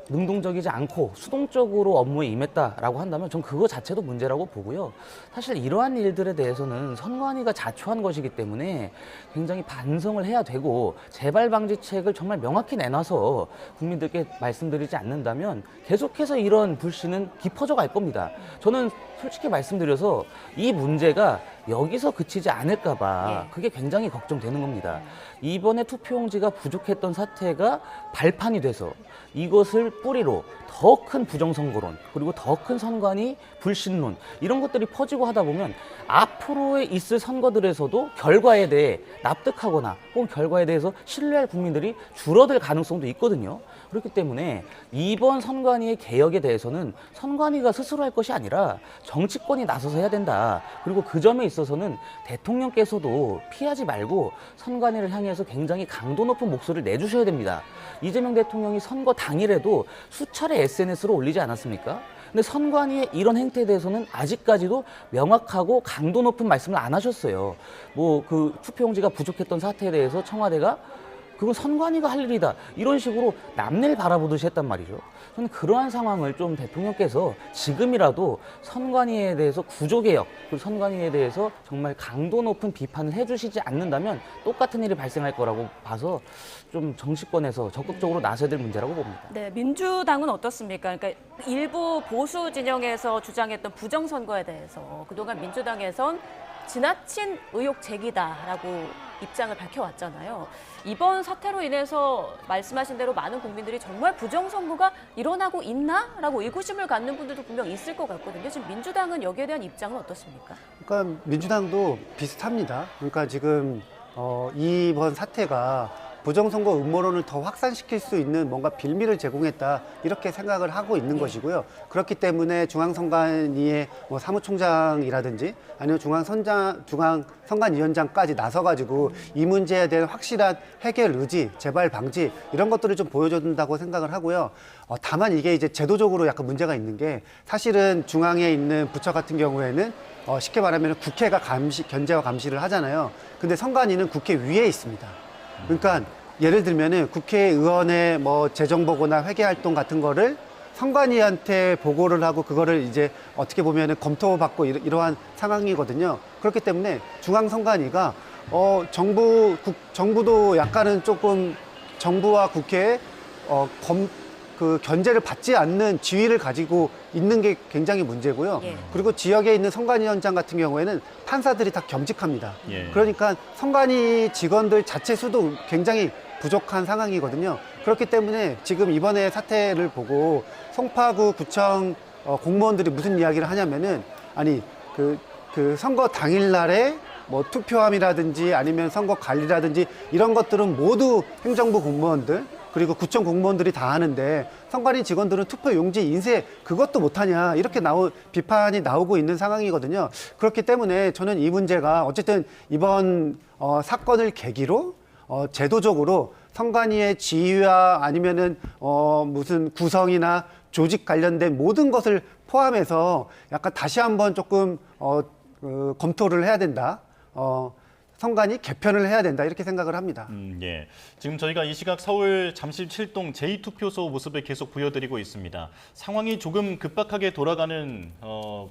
능동적이지 않고 수동적으로 업무에 임했다라고 한다면 전 그거 자체도 문제라고 보고요. 사실 이러한 일들에 대해서는 선관위가 자초한 것이기 때문에 굉장히 반성을 해야 되고 재발 방지책을 정말 명확히 내놔서 국민들께 말씀드리지 않는다면 계속해서 이런 불신은 깊어져 갈 겁니다. 저는 솔직히 말씀드려서 이 문제가 여기서 그치지 않을까 봐 그게 굉장히 걱정되는 겁니다. 이번에 투표용지가 부족했던 사태가 발판이 돼서 이것을 뿌리로 더 큰 부정선거론 그리고 더 큰 선관위 불신론 이런 것들이 퍼지고 하다 보면 앞으로에 있을 선거들에서도 결과에 대해 납득하거나 혹은 결과에 대해서 신뢰할 국민들이 줄어들 가능성도 있거든요. 그렇기 때문에 이번 선관위의 개혁에 대해서는 선관위가 스스로 할 것이 아니라 정치권이 나서서 해야 된다. 그리고 그 점에 있어서는 대통령께서도 피하지 말고 선관위를 향해서 굉장히 강도 높은 목소리를 내주셔야 됩니다. 이재명 대통령이 선거 당일에도 수차례 SNS로 올리지 않았습니까? 근데 선관위의 이런 행태에 대해서는 아직까지도 명확하고 강도 높은 말씀을 안 하셨어요. 그 투표용지가 부족했던 사태에 대해서 청와대가 그건 선관위가 할 일이다. 이런 식으로 남일 바라보듯이 했단 말이죠. 저는 그러한 상황을 좀 대통령께서 지금이라도 선관위에 대해서 구조개혁, 그리고 선관위에 대해서 정말 강도 높은 비판을 해주시지 않는다면 똑같은 일이 발생할 거라고 봐서 좀 정치권에서 적극적으로 나서야 될 문제라고 봅니다. 네, 민주당은 어떻습니까? 그러니까 일부 보수 진영에서 주장했던 부정선거에 대해서 그동안 민주당에선 지나친 의혹 제기다라고 입장을 밝혀왔잖아요. 이번 사태로 인해서 말씀하신 대로 많은 국민들이 정말 부정선거가 일어나고 있나라고 의구심을 갖는 분들도 분명 있을 것 같거든요. 지금 민주당은 여기에 대한 입장은 어떻습니까? 그러니까 민주당도 비슷합니다. 그러니까 지금 이번 사태가 부정선거 음모론을 더 확산시킬 수 있는 뭔가 빌미를 제공했다 이렇게 생각을 하고 있는 것이고요. 그렇기 때문에 중앙선관위의 사무총장이라든지 아니면 중앙선관위원장까지 나서가지고 이 문제에 대한 확실한 해결 의지, 재발 방지 이런 것들을 좀 보여준다고 생각을 하고요. 다만 이게 이제 제도적으로 약간 문제가 있는 게 사실은 중앙에 있는 부처 같은 경우에는 쉽게 말하면 국회가 견제와 감시를 하잖아요. 근데 선관위는 국회 위에 있습니다. 그러니까 예를 들면은 국회의원의 재정보고나 회계활동 같은 거를 선관위한테 보고를 하고 그거를 이제 어떻게 보면은 검토받고 이러한 상황이거든요. 그렇기 때문에 중앙선관위가 정부도 약간은 조금 정부와 국회에 견제를 받지 않는 지위를 가지고 있는 게 굉장히 문제고요. 그리고 지역에 있는 선관위원장 같은 경우에는 판사들이 다 겸직합니다. 그러니까 선관위 직원들 자체 수도 굉장히 부족한 상황이거든요. 그렇기 때문에 지금 이번에 사태를 보고 송파구 구청 공무원들이 무슨 이야기를 하냐면은 그 선거 당일날에 투표함이라든지 아니면 선거 관리라든지 이런 것들은 모두 행정부 공무원들 그리고 구청 공무원들이 다 하는데 선관위 직원들은 투표용지 인쇄 그것도 못하냐 이렇게 비판이 나오고 있는 상황이거든요. 그렇기 때문에 저는 이 문제가 어쨌든 이번 사건을 계기로 제도적으로 선관위의 지위와 아니면은 무슨 구성이나 조직 관련된 모든 것을 포함해서 약간 다시 한번 조금 검토를 해야 된다. 선관위 개편을 해야 된다 이렇게 생각을 합니다. 예. 지금 저희가 이 시각 서울 잠실 7동 제2투표소 모습을 계속 보여드리고 있습니다. 상황이 조금 급박하게 돌아가는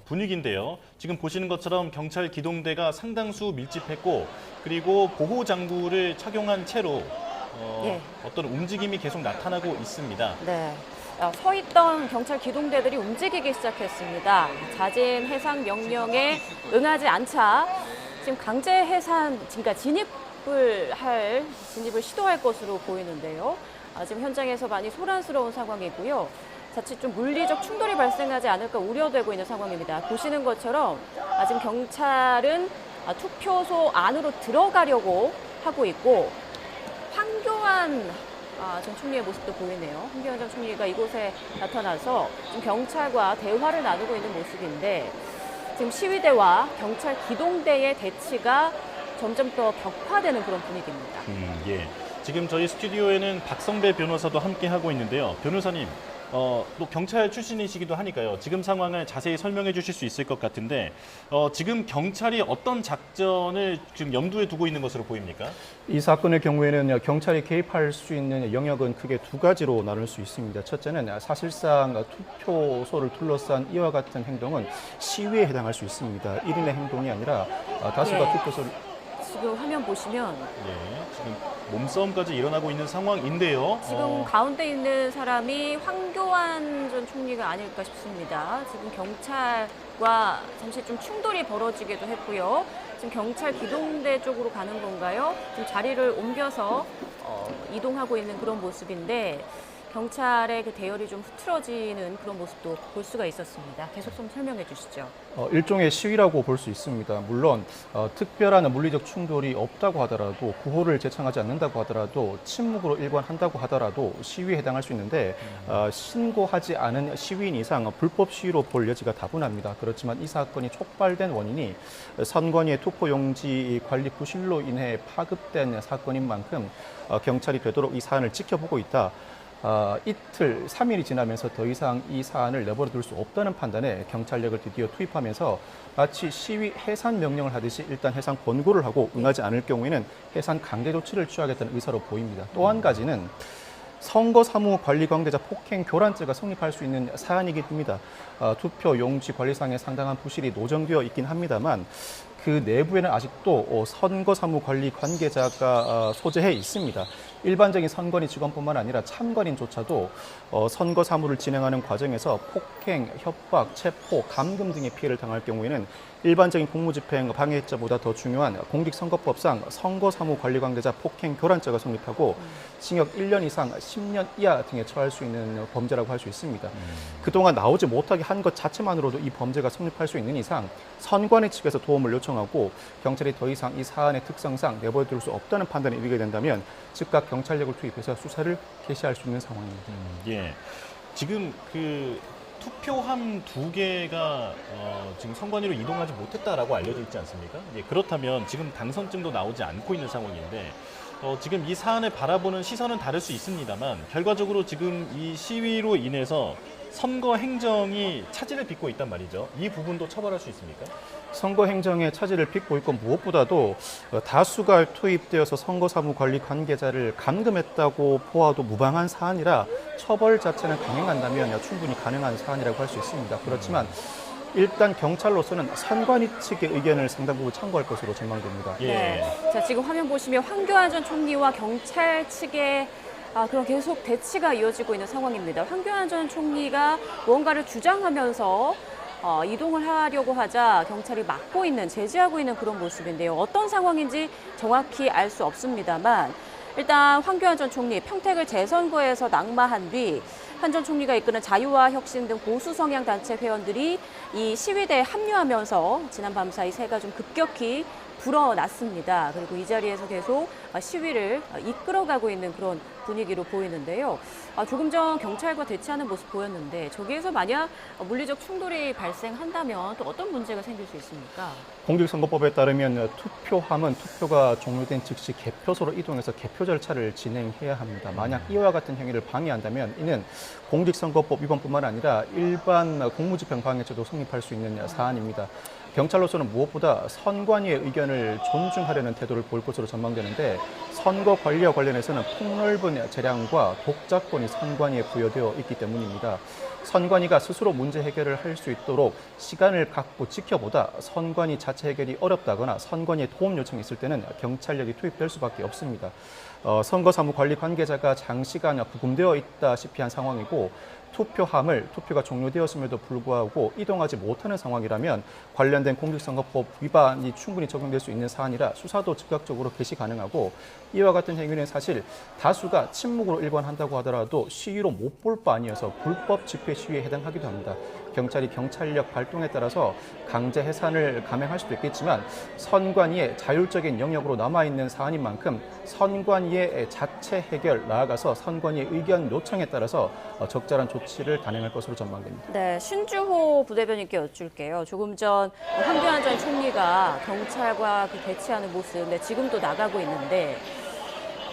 분위기인데요. 지금 보시는 것처럼 경찰 기동대가 상당수 밀집했고 그리고 보호장구를 착용한 채로 어떤 움직임이 계속 나타나고 있습니다. 네. 서 있던 경찰 기동대들이 움직이기 시작했습니다. 자진 해상 명령에 응하지 않자 지금 강제 해산, 그러니까 진입을 시도할 것으로 보이는데요. 지금 현장에서 많이 소란스러운 상황이고요. 자칫 좀 물리적 충돌이 발생하지 않을까 우려되고 있는 상황입니다. 보시는 것처럼 지금 경찰은 투표소 안으로 들어가려고 하고 있고 황교안 전 총리의 모습도 보이네요. 황교안 전 총리가 이곳에 나타나서 지금 경찰과 대화를 나누고 있는 모습인데 지금 시위대와 경찰 기동대의 대치가 점점 더 격화되는 그런 분위기입니다. 예. 지금 저희 스튜디오에는 박성배 변호사도 함께 하고 있는데요. 변호사님, 또 경찰 출신이시기도 하니까요. 지금 상황을 자세히 설명해 주실 수 있을 것 같은데 지금 경찰이 어떤 작전을 지금 염두에 두고 있는 것으로 보입니까? 이 사건의 경우에는 경찰이 개입할 수 있는 영역은 크게 두 가지로 나눌 수 있습니다. 첫째는 사실상 투표소를 둘러싼 이와 같은 행동은 시위에 해당할 수 있습니다. 1인의 행동이 아니라 다수가 투표소를 지금 화면 보시면 지금 몸싸움까지 일어나고 있는 상황인데요. 지금 가운데 있는 사람이 황교안 전 총리가 아닐까 싶습니다. 지금 경찰과 잠시 좀 충돌이 벌어지기도 했고요. 지금 경찰 기동대 쪽으로 가는 건가요? 지금 자리를 옮겨서 이동하고 있는 그런 모습인데 경찰의 그 대열이 좀 흐트러지는 그런 모습도 볼 수가 있었습니다. 계속 좀 설명해 주시죠. 일종의 시위라고 볼 수 있습니다. 물론 특별한 물리적 충돌이 없다고 하더라도 구호를 제창하지 않는다고 하더라도 침묵으로 일관한다고 하더라도 시위에 해당할 수 있는데 신고하지 않은 시위인 이상 불법 시위로 볼 여지가 다분합니다. 그렇지만 이 사건이 촉발된 원인이 선관위의 투표용지 관리 부실로 인해 파급된 사건인 만큼 경찰이 되도록 이 사안을 지켜보고 있다. 이틀, 3일이 지나면서 더 이상 이 사안을 내버려둘 수 없다는 판단에 경찰력을 드디어 투입하면서 마치 시위 해산 명령을 하듯이 일단 해산 권고를 하고 응하지 않을 경우에는 해산 강제 조치를 취하겠다는 의사로 보입니다. 또 한 가지는 선거사무 관리 관계자 폭행 교란죄가 성립할 수 있는 사안이긴 합니다. 투표 용지 관리상에 상당한 부실이 노정되어 있긴 합니다만 그 내부에는 아직도 선거사무 관리 관계자가 소재해 있습니다. 일반적인 선관위 직원뿐만 아니라 참관인조차도 선거 사무를 진행하는 과정에서 폭행, 협박, 체포, 감금 등의 피해를 당할 경우에는 일반적인 공무집행 방해죄보다 더 중요한 공직선거법상 선거사무관리관계자 폭행 교란죄가 성립하고 징역 1년 이상 10년 이하 등에 처할 수 있는 범죄라고 할 수 있습니다. 그동안 나오지 못하게 한 것 자체만으로도 이 범죄가 성립할 수 있는 이상 선관위 측에서 도움을 요청하고 경찰이 더 이상 이 사안의 특성상 내버려둘 수 없다는 판단에 이르게 된다면 즉각 경찰력을 투입해서 수사를 개시할 수 있는 상황입니다. 예, 지금 투표함 2개가 지금 선관위로 이동하지 못했다라고 알려져 있지 않습니까? 예, 그렇다면 지금 당선증도 나오지 않고 있는 상황인데 지금 이 사안을 바라보는 시선은 다를 수 있습니다만 결과적으로 지금 이 시위로 인해서 선거 행정이 차질을 빚고 있단 말이죠. 이 부분도 처벌할 수 있습니까? 선거 행정에 차질을 빚고 있고 무엇보다도 다수가 투입되어서 선거사무 관리 관계자를 감금했다고 보아도 무방한 사안이라 처벌 자체는 강행한다면 충분히 가능한 사안이라고 할 수 있습니다. 그렇지만 일단 경찰로서는 선관위 측의 의견을 상당 부분 참고할 것으로 전망됩니다. 네. 자, 지금 화면 보시면 황교안 전 총리와 경찰 측의 그럼 계속 대치가 이어지고 있는 상황입니다. 황교안 전 총리가 무언가를 주장하면서 이동을 하려고 하자 경찰이 막고 있는, 제지하고 있는 그런 모습인데요. 어떤 상황인지 정확히 알 수 없습니다만 일단 황교안 전 총리 평택을 재선거에서 낙마한 뒤 한 전 총리가 이끄는 자유와 혁신 등 보수 성향 단체 회원들이 이 시위대에 합류하면서 지난 밤 사이 새가 좀 급격히 불어났습니다. 그리고 이 자리에서 계속 시위를 이끌어가고 있는 그런 분위기로 보이는데요. 조금 전 경찰과 대치하는 모습 보였는데 저기에서 만약 물리적 충돌이 발생한다면 또 어떤 문제가 생길 수 있습니까? 공직선거법에 따르면 투표함은 투표가 종료된 즉시 개표소로 이동해서 개표 절차를 진행해야 합니다. 만약 이와 같은 행위를 방해한다면 이는 공직선거법 위반뿐만 아니라 일반 공무집행 방해죄도 성립할 수 있는 사안입니다. 경찰로서는 무엇보다 선관위의 의견을 존중하려는 태도를 보일 것으로 전망되는데 선거 관리와 관련해서는 폭넓은 재량과 독자권이 선관위에 부여되어 있기 때문입니다. 선관위가 스스로 문제 해결을 할 수 있도록 시간을 갖고 지켜보다 선관위 자체 해결이 어렵다거나 선관위에 도움 요청이 있을 때는 경찰력이 투입될 수밖에 없습니다. 선거사무관리 관계자가 장시간 구금되어 있다시피 한 상황이고 투표가 종료되었음에도 불구하고 이동하지 못하는 상황이라면 관련된 공직선거법 위반이 충분히 적용될 수 있는 사안이라 수사도 즉각적으로 개시 가능하고 이와 같은 행위는 사실 다수가 침묵으로 일관한다고 하더라도 시위로 못 볼 바 아니어서 불법 집회 시위에 해당하기도 합니다. 경찰이 경찰력 발동에 따라서 강제 해산을 감행할 수도 있겠지만 선관위의 자율적인 영역으로 남아있는 사안인 만큼 선관위의 자체 해결, 나아가서 선관위의 의견 요청에 따라서 적절한 조치를 단행할 것으로 전망됩니다. 네, 신주호 부대변인께 여쭐게요. 조금 전 황교안 전 총리가 경찰과 대치하는 모습, 지금도 나가고 있는데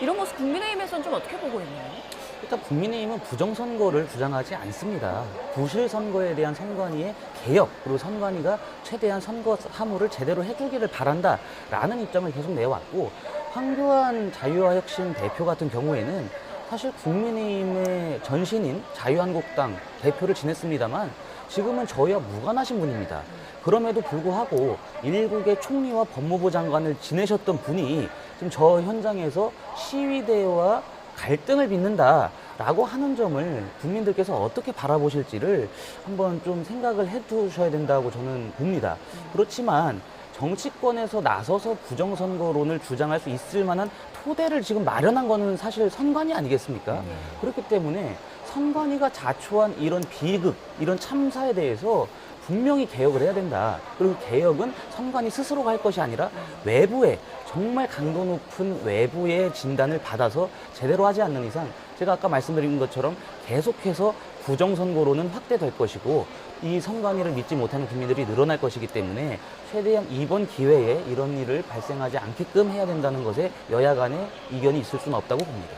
이런 모습 국민의힘에서는 좀 어떻게 보고 있나요? 일단 국민의힘은 부정선거를 주장하지 않습니다. 부실선거에 대한 선관위의 개혁, 그리고 선관위가 최대한 선거 사무를 제대로 해주기를 바란다라는 입장을 계속 내왔고 황교안 자유화혁신 대표 같은 경우에는 사실 국민의힘의 전신인 자유한국당 대표를 지냈습니다만 지금은 저희와 무관하신 분입니다. 그럼에도 불구하고 일국의 총리와 법무부 장관을 지내셨던 분이 지금 저 현장에서 시위대와 갈등을 빚는다라고 하는 점을 국민들께서 어떻게 바라보실지를 한번 좀 생각을 해두셔야 된다고 저는 봅니다. 그렇지만 정치권에서 나서서 부정선거론을 주장할 수 있을 만한 토대를 지금 마련한 거는 사실 선관위 아니겠습니까? 그렇기 때문에 선관위가 자초한 이런 비극, 이런 참사에 대해서 분명히 개혁을 해야 된다. 그리고 개혁은 선관위 스스로가 할 것이 아니라 외부의 정말 강도 높은 외부의 진단을 받아서 제대로 하지 않는 이상 제가 아까 말씀드린 것처럼 계속해서 부정선거로는 확대될 것이고 이 선관위를 믿지 못하는 국민들이 늘어날 것이기 때문에 최대한 이번 기회에 이런 일을 발생하지 않게끔 해야 된다는 것에 여야 간의 이견이 있을 수는 없다고 봅니다.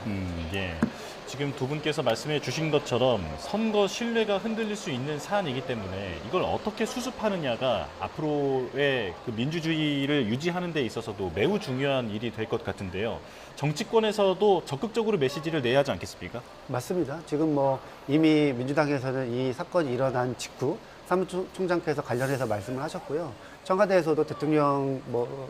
예. 지금 두 분께서 말씀해 주신 것처럼 선거 신뢰가 흔들릴 수 있는 사안이기 때문에 이걸 어떻게 수습하느냐가 앞으로의 그 민주주의를 유지하는 데 있어서도 매우 중요한 일이 될 것 같은데요. 정치권에서도 적극적으로 메시지를 내야 하지 않겠습니까? 맞습니다. 지금 이미 민주당에서는 이 사건이 일어난 직후 사무총장께서 관련해서 말씀을 하셨고요. 청와대에서도 대통령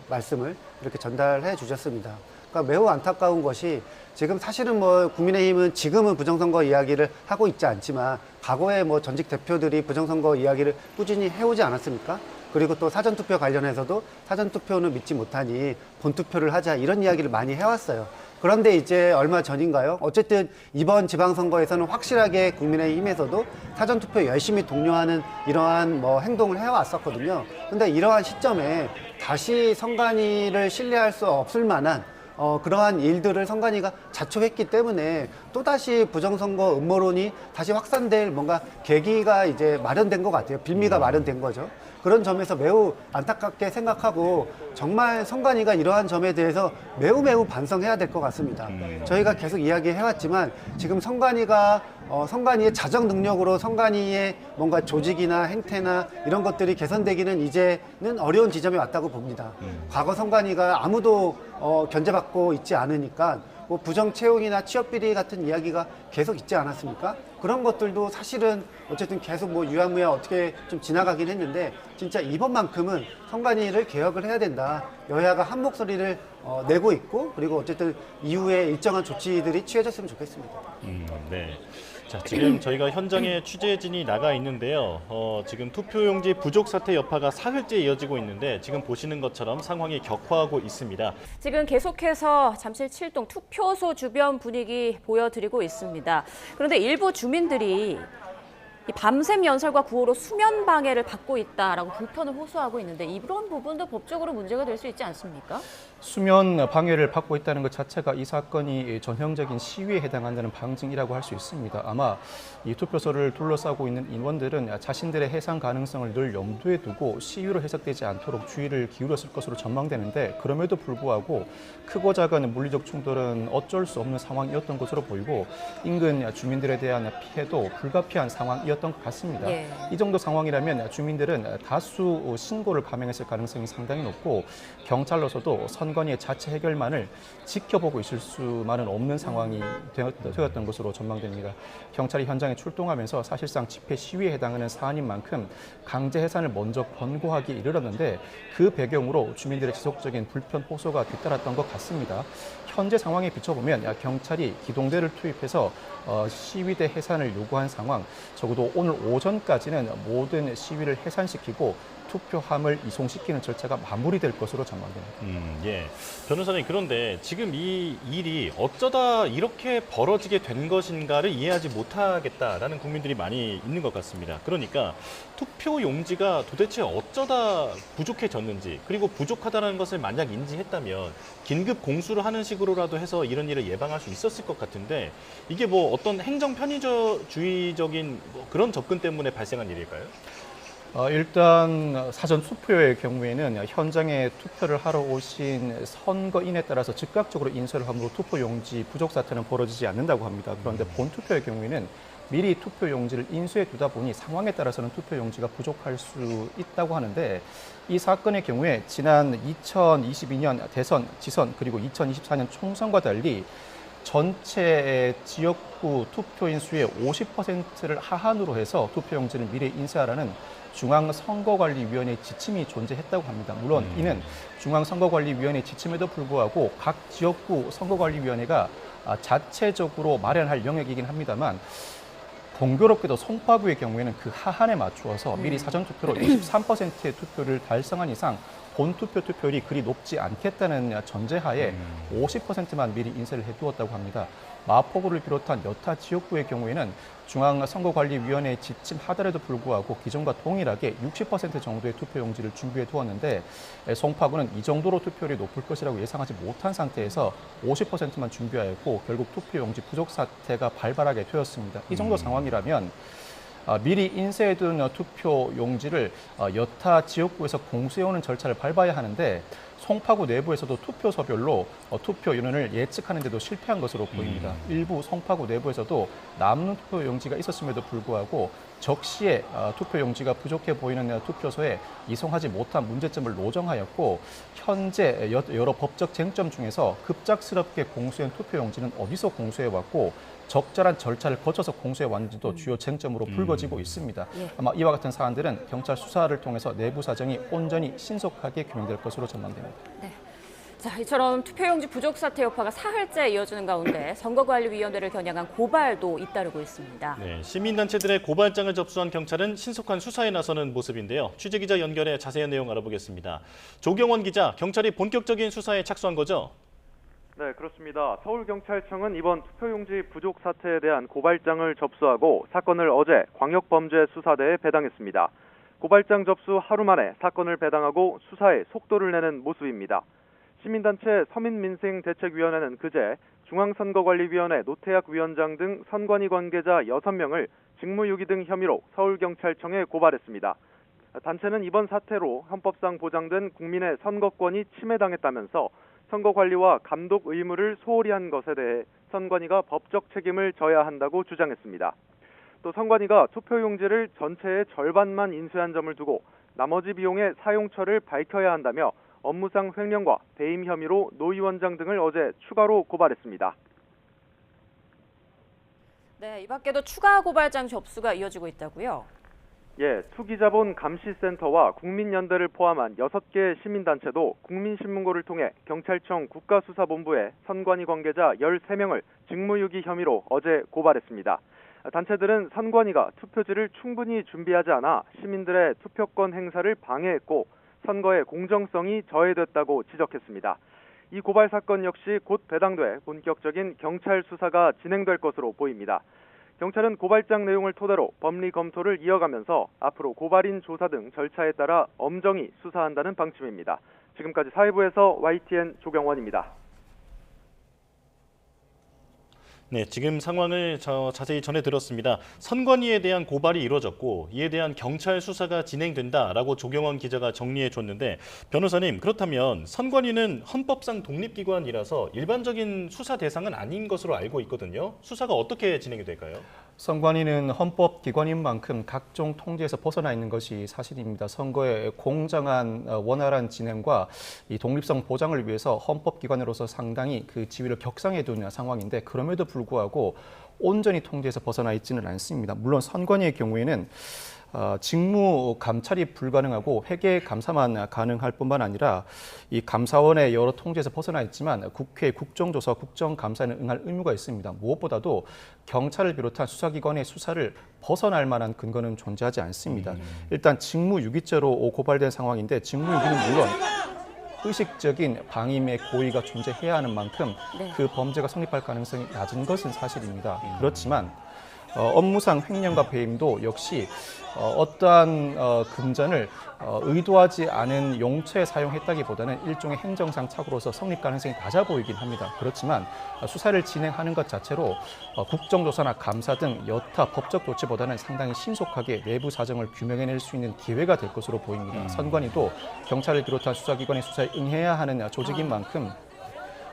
말씀을 이렇게 전달해 주셨습니다. 그러니까 매우 안타까운 것이 지금 사실은 국민의힘은 지금은 부정선거 이야기를 하고 있지 않지만 과거에 전직 대표들이 부정선거 이야기를 꾸준히 해오지 않았습니까? 그리고 또 사전투표 관련해서도 사전투표는 믿지 못하니 본투표를 하자 이런 이야기를 많이 해왔어요. 그런데 이제 얼마 전인가요? 어쨌든 이번 지방선거에서는 확실하게 국민의힘에서도 사전투표 열심히 독려하는 이러한 행동을 해왔었거든요. 근데 이러한 시점에 다시 선관위를 신뢰할 수 없을 만한 그러한 일들을 선관위가 자초했기 때문에 또다시 부정선거 음모론이 다시 확산될 뭔가 계기가 이제 마련된 것 같아요. 빌미가 마련된 거죠. 그런 점에서 매우 안타깝게 생각하고 정말 선관위가 이러한 점에 대해서 매우 반성해야 될 것 같습니다. 저희가 계속 이야기해왔지만 지금 선관위의 자정 능력으로 선관위의 뭔가 조직이나 행태나 이런 것들이 개선되기는 이제는 어려운 지점에 왔다고 봅니다. 과거 선관위가 아무도 견제받고 있지 않으니까 부정 채용이나 취업 비리 같은 이야기가 계속 있지 않았습니까? 그런 것들도 사실은 어쨌든 계속 유야무야 어떻게 좀 지나가긴 했는데 진짜 이번만큼은 선관위를 개혁을 해야 된다. 여야가 한 목소리를 내고 있고 그리고 어쨌든 이후에 일정한 조치들이 취해졌으면 좋겠습니다. 네. 자, 지금 저희가 현장에 취재진이 나가 있는데요. 지금 투표용지 부족 사태 여파가 사흘째 이어지고 있는데 지금 보시는 것처럼 상황이 격화하고 있습니다. 지금 계속해서 잠실 7동 투표소 주변 분위기 보여드리고 있습니다. 그런데 일부 주민들이 밤샘 연설과 구호로 수면 방해를 받고 있다라고 불편을 호소하고 있는데 이런 부분도 법적으로 문제가 될 수 있지 않습니까? 수면 방해를 받고 있다는 것 자체가 이 사건이 전형적인 시위에 해당한다는 방증이라고 할 수 있습니다. 아마 이 투표소를 둘러싸고 있는 인원들은 자신들의 해상 가능성을 늘 염두에 두고 시위로 해석되지 않도록 주의를 기울였을 것으로 전망되는데, 그럼에도 불구하고 크고 작은 물리적 충돌은 어쩔 수 없는 상황이었던 것으로 보이고 인근 주민들에 대한 피해도 불가피한 상황이었던 것 같습니다. 예. 이 정도 상황이라면 주민들은 다수 신고를 감행했을 가능성이 상당히 높고 경찰로서도 선관위의 자체 해결만을 지켜보고 있을 수만은 없는 상황이 되었던 것으로 전망됩니다. 경찰이 현장에 출동하면서 사실상 집회 시위에 해당하는 사안인 만큼 강제 해산을 먼저 권고하기에 이르렀는데, 그 배경으로 주민들의 지속적인 불편 호소가 뒤따랐던 것 같습니다. 현재 상황에 비춰보면 경찰이 기동대를 투입해서 시위대 해산을 요구한 상황, 적어도 오늘 오전까지는 모든 시위를 해산시키고 투표함을 이송시키는 절차가 마무리될 것으로 전망됩니다. 예. 변호사님, 그런데 지금 이 일이 어쩌다 이렇게 벌어지게 된 것인가를 이해하지 못하겠다라는 국민들이 많이 있는 것 같습니다. 그러니까 투표 용지가 도대체 어쩌다 부족해졌는지, 그리고 부족하다는 것을 만약 인지했다면 긴급 공수를 하는 식으로라도 해서 이런 일을 예방할 수 있었을 것 같은데, 이게 뭐 어떤 행정 편의주의적인 그런 접근 때문에 발생한 일일까요? 일단 사전 투표의 경우에는 현장에 투표를 하러 오신 선거인에 따라서 즉각적으로 인쇄를 함으로 투표용지 부족 사태는 벌어지지 않는다고 합니다. 그런데 본투표의 경우에는 미리 투표용지를 인쇄해 두다 보니 상황에 따라서는 투표용지가 부족할 수 있다고 하는데, 이 사건의 경우에 지난 2022년 대선, 지선 그리고 2024년 총선과 달리 전체 지역구 투표인 수의 50%를 하한으로 해서 투표용지를 미리 인쇄하라는 중앙선거관리위원회의 지침이 존재했다고 합니다. 물론 이는 중앙선거관리위원회의 지침에도 불구하고 각 지역구 선거관리위원회가 자체적으로 마련할 영역이긴 합니다만, 공교롭게도 송파구의 경우에는 그 하한에 맞추어서 미리 사전투표로 23%의 투표를 달성한 이상 본투표 투표율이 그리 높지 않겠다는 전제하에 50%만 미리 인쇄를 해두었다고 합니다. 마포구를 비롯한 여타 지역구의 경우에는 중앙선거관리위원회의 지침 하더라도 불구하고 기존과 동일하게 60% 정도의 투표용지를 준비해 두었는데, 송파구는 이 정도로 투표율이 높을 것이라고 예상하지 못한 상태에서 50%만 준비하였고 결국 투표용지 부족 사태가 발발하게 되었습니다. 이 정도 상황이라면 미리 인쇄해둔 투표 용지를 여타 지역구에서 공수해오는 절차를 밟아야 하는데, 송파구 내부에서도 투표소별로 투표 인원을 예측하는 데도 실패한 것으로 보입니다. 일부 송파구 내부에서도 남는 투표 용지가 있었음에도 불구하고 적시에 투표 용지가 부족해 보이는 투표소에 이송하지 못한 문제점을 노정하였고, 현재 여러 법적 쟁점 중에서 급작스럽게 공수한 투표 용지는 어디서 공수해왔고 적절한 절차를 거쳐서 공수해왔는지도 주요 쟁점으로 불거지고 있습니다. 아마 이와 같은 사안들은 경찰 수사를 통해서 내부 사정이 온전히 신속하게 규명될 것으로 전망됩니다. 네. 자, 이처럼 투표용지 부족 사태 여파가 사흘째 이어지는 가운데 선거관리위원회를 겨냥한 고발도 잇따르고 있습니다. 네, 시민단체들의 고발장을 접수한 경찰은 신속한 수사에 나서는 모습인데요. 취재기자 연결해 자세한 내용 알아보겠습니다. 조경원 기자, 경찰이 본격적인 수사에 착수한 거죠? 네, 그렇습니다. 서울경찰청은 이번 투표용지 부족 사태에 대한 고발장을 접수하고 사건을 어제 광역범죄수사대에 배당했습니다. 고발장 접수 하루 만에 사건을 배당하고 수사에 속도를 내는 모습입니다. 시민단체 서민민생대책위원회는 그제 중앙선거관리위원회 노태학 위원장 등 선관위 관계자 6명을 직무유기 등 혐의로 서울경찰청에 고발했습니다. 단체는 이번 사태로 헌법상 보장된 국민의 선거권이 침해당했다면서 선거관리와 감독 의무를 소홀히 한 것에 대해 선관위가 법적 책임을 져야 한다고 주장했습니다. 또 선관위가 투표용지를 전체의 절반만 인쇄한 점을 두고 나머지 비용의 사용처를 밝혀야 한다며 업무상 횡령과 배임 혐의로 노 위원장 등을 어제 추가로 고발했습니다. 네, 이 밖에도 추가 고발장 접수가 이어지고 있다고요? 예, 투기자본 감시센터와 국민연대를 포함한 6개 시민단체도 국민신문고를 통해 경찰청 국가수사본부에 선관위 관계자 13명을 직무유기 혐의로 어제 고발했습니다. 단체들은 선관위가 투표지를 충분히 준비하지 않아 시민들의 투표권 행사를 방해했고 선거의 공정성이 저해됐다고 지적했습니다. 이 고발 사건 역시 곧 배당돼 본격적인 경찰 수사가 진행될 것으로 보입니다. 경찰은 고발장 내용을 토대로 법리 검토를 이어가면서 앞으로 고발인 조사 등 절차에 따라 엄정히 수사한다는 방침입니다. 지금까지 사회부에서 YTN 조경원입니다. 네, 지금 상황을 자세히 전해 들었습니다. 선관위에 대한 고발이 이루어졌고 이에 대한 경찰 수사가 진행된다라고 조경원 기자가 정리해 줬는데 변호사님, 그렇다면 선관위는 헌법상 독립기관이라서 일반적인 수사 대상은 아닌 것으로 알고 있거든요. 수사가 어떻게 진행이 될까요? 선관위는 헌법기관인 만큼 각종 통제에서 벗어나 있는 것이 사실입니다. 선거의 공정한 원활한 진행과 이 독립성 보장을 위해서 헌법기관으로서 상당히 그 지위를 격상해 둔 상황인데 그럼에도 불구하고 온전히 통제에서 벗어나 있지는 않습니다. 물론 선관위의 경우에는 직무 감찰이 불가능하고 회계 감사만 가능할 뿐만 아니라 이 감사원의 여러 통제에서 벗어나 있지만 국회 국정조사, 국정감사에는 응할 의무가 있습니다. 무엇보다도 경찰을 비롯한 수사기관의 수사를 벗어날 만한 근거는 존재하지 않습니다. 일단 직무유기죄로 고발된 상황인데 직무유기는 물론 의식적인 방임의 고의가 존재해야 하는 만큼 그 범죄가 성립할 가능성이 낮은 것은 사실입니다. 그렇지만 업무상 횡령과 배임도 역시 어떠한 금전을 의도하지 않은 용처에 사용했다기보다는 일종의 행정상 착오로서 성립 가능성이 낮아 보이긴 합니다. 그렇지만 수사를 진행하는 것 자체로 국정조사나 감사 등 여타 법적 조치보다는 상당히 신속하게 내부 사정을 규명해낼 수 있는 기회가 될 것으로 보입니다. 선관위도 경찰을 비롯한 수사기관의 수사에 응해야 하는 조직인 만큼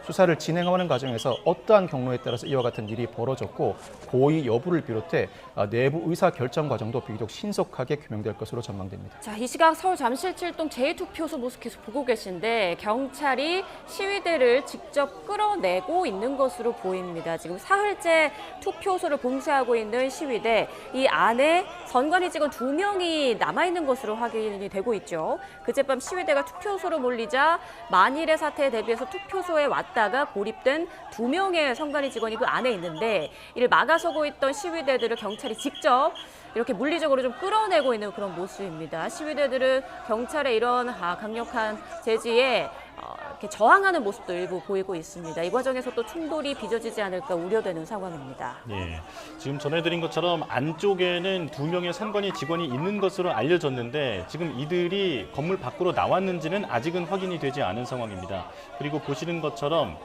수사를 진행하는 과정에서 어떠한 경로에 따라서 이와 같은 일이 벌어졌고 고의 여부를 비롯해 내부 의사 결정 과정도 비교적 신속하게 규명될 것으로 전망됩니다. 자, 이 시각 서울 잠실 7동 제2투표소 모습 계속 보고 계신데 경찰이 시위대를 직접 끌어내고 있는 것으로 보입니다. 지금 사흘째 투표소를 봉쇄하고 있는 시위대, 이 안에 선관위 직원 2명이 남아있는 것으로 확인이 되고 있죠. 그제밤 시위대가 투표소로 몰리자 만일의 사태에 대비해서 투표소에 왔다가 고립된 2명의 선관위 직원이 그 안에 있는데 이를 막아서고 있던 시위대들을 경찰이 직접 이렇게 물리적으로 좀 끌어내고 있는 그런 모습입니다. 시위대들은 경찰의 이런 강력한 제지에 이렇게 저항하는 모습도 일부 보이고 있습니다. 이 과정에서 또 충돌이 빚어지지 않을까 우려되는 상황입니다. 예, 지금 전해드린 것처럼 안쪽에는 2명의 선관위 직원이 있는 것으로 알려졌는데 지금 이들이 건물 밖으로 나왔는지는 아직은 확인이 되지 않은 상황입니다. 그리고 보시는 것처럼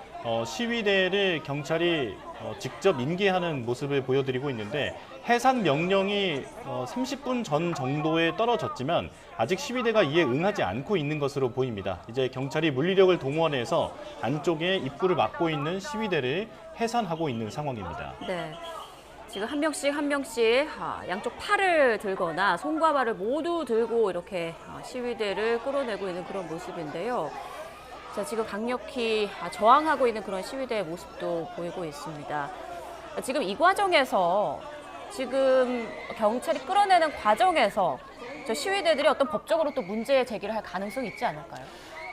시위대를 경찰이 직접 인계하는 모습을 보여드리고 있는데 해산 명령이 30분 전 정도에 떨어졌지만 아직 시위대가 이에 응하지 않고 있는 것으로 보입니다. 이제 경찰이 물리력을 동원해서 안쪽에 입구를 막고 있는 시위대를 해산하고 있는 상황입니다. 네. 지금 한 명씩 양쪽 팔을 들거나 손과 발을 모두 들고 이렇게 시위대를 끌어내고 있는 그런 모습인데요. 자, 지금 강력히 저항하고 있는 그런 시위대의 모습도 보이고 있습니다. 지금 이 과정에서 지금 경찰이 끌어내는 과정에서 저 시위대들이 어떤 법적으로 또 문제 제기를 할 가능성이 있지 않을까요?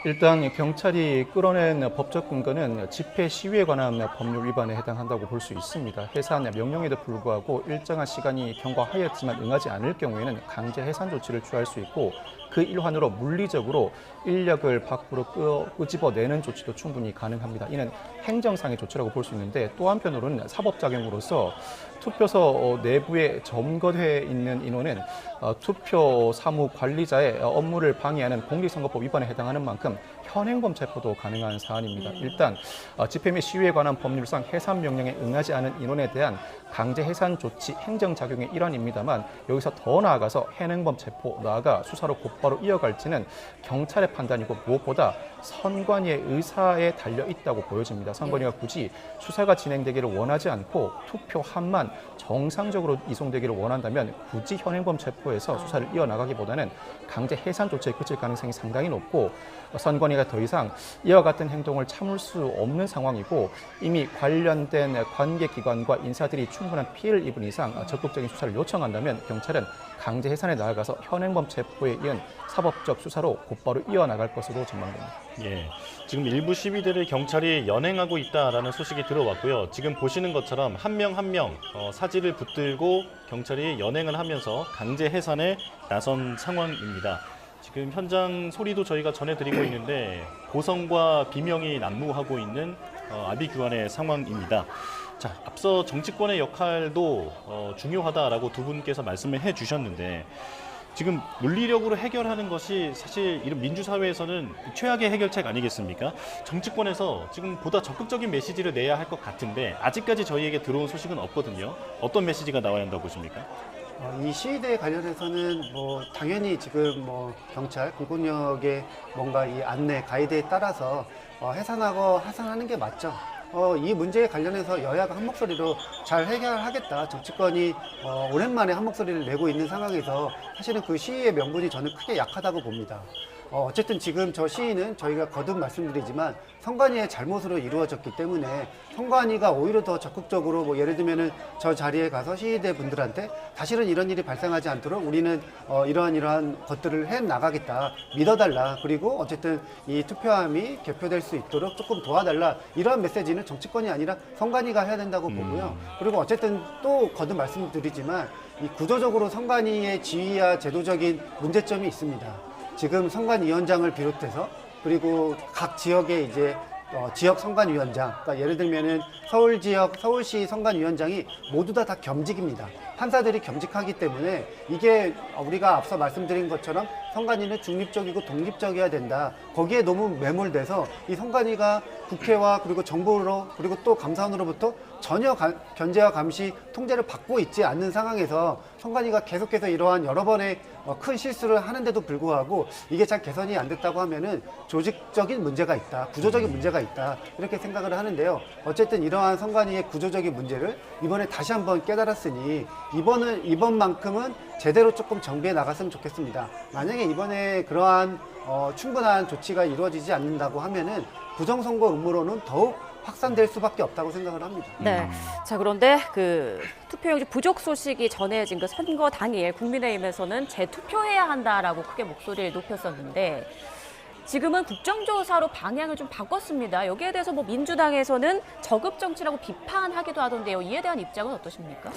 일단 경찰이 끌어낸 법적 근거는 집회 시위에 관한 법률 위반에 해당한다고 볼 수 있습니다. 해산 명령에도 불구하고 일정한 시간이 경과하였지만 응하지 않을 경우에는 강제 해산 조치를 취할 수 있고 그 일환으로 물리적으로 인력을 밖으로 끄집어내는 조치도 충분히 가능합니다. 이는 행정상의 조치라고 볼 수 있는데 또 한편으로는 사법작용으로서 투표소 내부에 점거돼 있는 인원은 투표 사무 관리자의 업무를 방해하는 공직선거법 위반에 해당하는 만큼 현행범 체포도 가능한 사안입니다. 일단 집회 및 시위에 관한 법률상 해산 명령에 응하지 않은 인원에 대한 강제 해산 조치 행정작용의 일환입니다만 여기서 더 나아가서 현행범 체포, 나아가 수사로 곧바로 이어갈지는 경찰의 판단이고 무엇보다 선관위의 의사에 달려 있다고 보여집니다. 선관위가 굳이 수사가 진행되기를 원하지 않고 투표함만 정상적으로 이송되기를 원한다면 굳이 현행범 체포해서 수사를 이어나가기보다는 강제 해산 조치에 그칠 가능성이 상당히 높고 선관위가 더 이상 이와 같은 행동을 참을 수 없는 상황이고 이미 관련된 관계기관과 인사들이 충분한 피해를 입은 이상 적극적인 수사를 요청한다면 경찰은 강제 해산에 나아가서 현행범 체포에 이은 사법적 수사로 곧바로 이어나갈 것으로 전망됩니다. 예, 지금 일부 시위대를 경찰이 연행하고 있다라는 소식이 들어왔고요. 지금 보시는 것처럼 한 명 한 명 사지를 붙들고 경찰이 연행을 하면서 강제 해산에 나선 상황입니다. 지금 현장 소리도 저희가 전해드리고 있는데 고성과 비명이 난무하고 있는 아비규환의 상황입니다. 자, 앞서 정치권의 역할도 중요하다라고 두 분께서 말씀을 해주셨는데 지금 물리력으로 해결하는 것이 사실 이런 민주사회에서는 최악의 해결책 아니겠습니까? 정치권에서 지금 보다 적극적인 메시지를 내야 할 것 같은데 아직까지 저희에게 들어온 소식은 없거든요. 어떤 메시지가 나와야 한다고 보십니까? 이 시위대에 관련해서는 뭐 당연히 지금 뭐 경찰, 공권력의 뭔가 이 안내, 가이드에 따라서 해산하고 하산하는 게 맞죠. 이 문제에 관련해서 여야가 한 목소리로 잘 해결하겠다. 정치권이 오랜만에 한 목소리를 내고 있는 상황에서 사실은 그 시위의 명분이 저는 크게 약하다고 봅니다. 어쨌든 지금 저 시위는 저희가 거듭 말씀드리지만 선관위의 잘못으로 이루어졌기 때문에 선관위가 오히려 더 적극적으로 뭐 예를 들면은 저 자리에 가서 시위대 분들한테 다시는 이런 일이 발생하지 않도록 우리는 이러한 것들을 해 나가겠다, 믿어달라. 그리고 어쨌든 이 투표함이 개표될 수 있도록 조금 도와달라. 이러한 메시지는 정치권이 아니라 선관위가 해야 된다고 보고요. 그리고 어쨌든 또 거듭 말씀드리지만 이 구조적으로 선관위의 지위와 제도적인 문제점이 있습니다. 지금 선관위원장을 비롯해서 그리고 각 지역의 이제 지역 선관위원장, 그러니까 예를 들면은 서울 지역 서울시 선관위원장이 모두 다 겸직입니다. 판사들이 겸직하기 때문에 이게 우리가 앞서 말씀드린 것처럼 선관위는 중립적이고 독립적이어야 된다. 거기에 너무 매몰돼서 이 선관위가 국회와 그리고 정부로 그리고 또 감사원으로부터 전혀 견제와 감시 통제를 받고 있지 않는 상황에서 선관위가 계속해서 이러한 여러 번의 큰 실수를 하는데도 불구하고 이게 잘 개선이 안 됐다고 하면은 조직적인 문제가 있다, 구조적인 문제가 있다 이렇게 생각을 하는데요. 어쨌든 이러한 선관위의 구조적인 문제를 이번에 다시 한번 깨달았으니 이번만큼은 제대로 조금 정비해 나갔으면 좋겠습니다. 만약에 이번에 그러한 충분한 조치가 이루어지지 않는다고 하면은 부정선거 음모론은 더욱 확산될 수밖에 없다고 생각을 합니다. 네. 자, 그런데 그 투표용지 부족 소식이 전해진 그 선거 당일 국민의힘에서는 재투표해야 한다라고 크게 목소리를 높였었는데 지금은 국정조사로 방향을 좀 바꿨습니다. 여기에 대해서 뭐 민주당에서는 저급 정치라고 비판하기도 하던데요. 이에 대한 입장은 어떠십니까?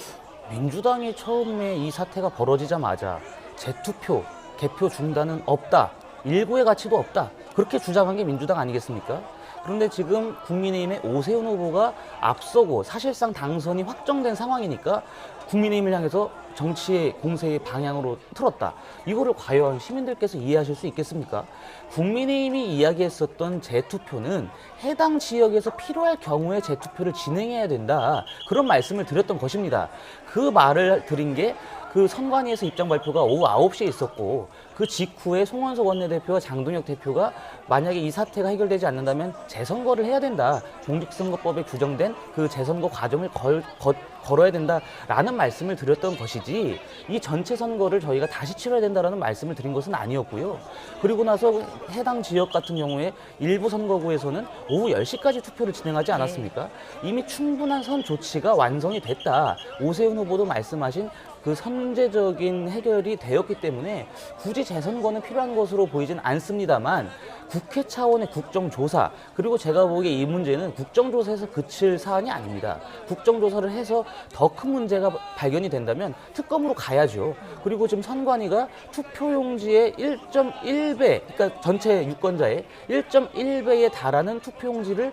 민주당이 처음에 이 사태가 벌어지자마자 재투표, 개표 중단은 없다. 일부의 가치도 없다. 그렇게 주장한 게 민주당 아니겠습니까? 그런데 지금 국민의힘의 오세훈 후보가 앞서고 사실상 당선이 확정된 상황이니까 국민의힘을 향해서 정치의 공세의 방향으로 틀었다. 이거를 과연 시민들께서 이해하실 수 있겠습니까? 국민의힘이 이야기했었던 재투표는 해당 지역에서 필요할 경우에 재투표를 진행해야 된다. 그런 말씀을 드렸던 것입니다. 그 말을 드린 게 그 선관위에서 입장 발표가 오후 9시에 있었고 그 직후에 송원석 원내대표와 장동혁 대표가 만약에 이 사태가 해결되지 않는다면 재선거를 해야 된다. 공직선거법에 규정된 그 재선거 과정을 걸어야 된다라는 말씀을 드렸던 것이지 이 전체 선거를 저희가 다시 치러야 된다라는 말씀을 드린 것은 아니었고요. 그리고 나서 해당 지역 같은 경우에 일부 선거구에서는 오후 10시까지 투표를 진행하지 않았습니까? 이미 충분한 선 조치가 완성이 됐다. 오세훈 후보도 말씀하신 그 선제적인 해결이 되었기 때문에 굳이 재선거는 필요한 것으로 보이진 않습니다만 국회 차원의 국정조사 그리고 제가 보기에 이 문제는 국정조사에서 그칠 사안이 아닙니다. 국정조사를 해서 더 큰 문제가 발견이 된다면 특검으로 가야죠. 그리고 지금 선관위가 투표용지의 1.1배 그러니까 전체 유권자의 1.1배에 달하는 투표용지를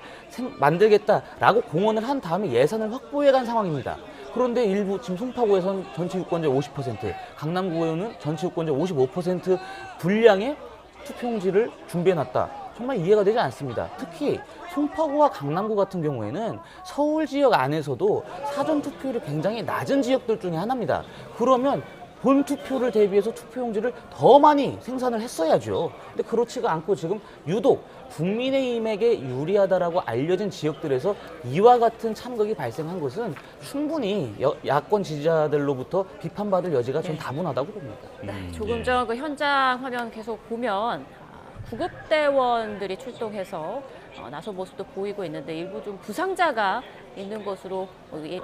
만들겠다라고 공언을 한 다음에 예산을 확보해간 상황입니다. 그런데 일부 지금 송파구에서는 전체 유권자의 50%, 강남구에는 전체 유권자의 55% 분량의 투표용지를 준비해놨다. 정말 이해가 되지 않습니다. 특히 송파구와 강남구 같은 경우에는 서울 지역 안에서도 사전 투표율이 굉장히 낮은 지역들 중에 하나입니다. 그러면 본 투표를 대비해서 투표용지를 더 많이 생산을 했어야죠. 근데 그렇지가 않고 지금 유독 국민의힘에게 유리하다라고 알려진 지역들에서 이와 같은 참극이 발생한 것은 충분히 야권 지지자들로부터 비판받을 여지가 좀 다분하다고 봅니다. 네, 조금 전 그 현장 화면 계속 보면 구급대원들이 출동해서 나선 모습도 보이고 있는데 일부 좀 부상자가 있는 것으로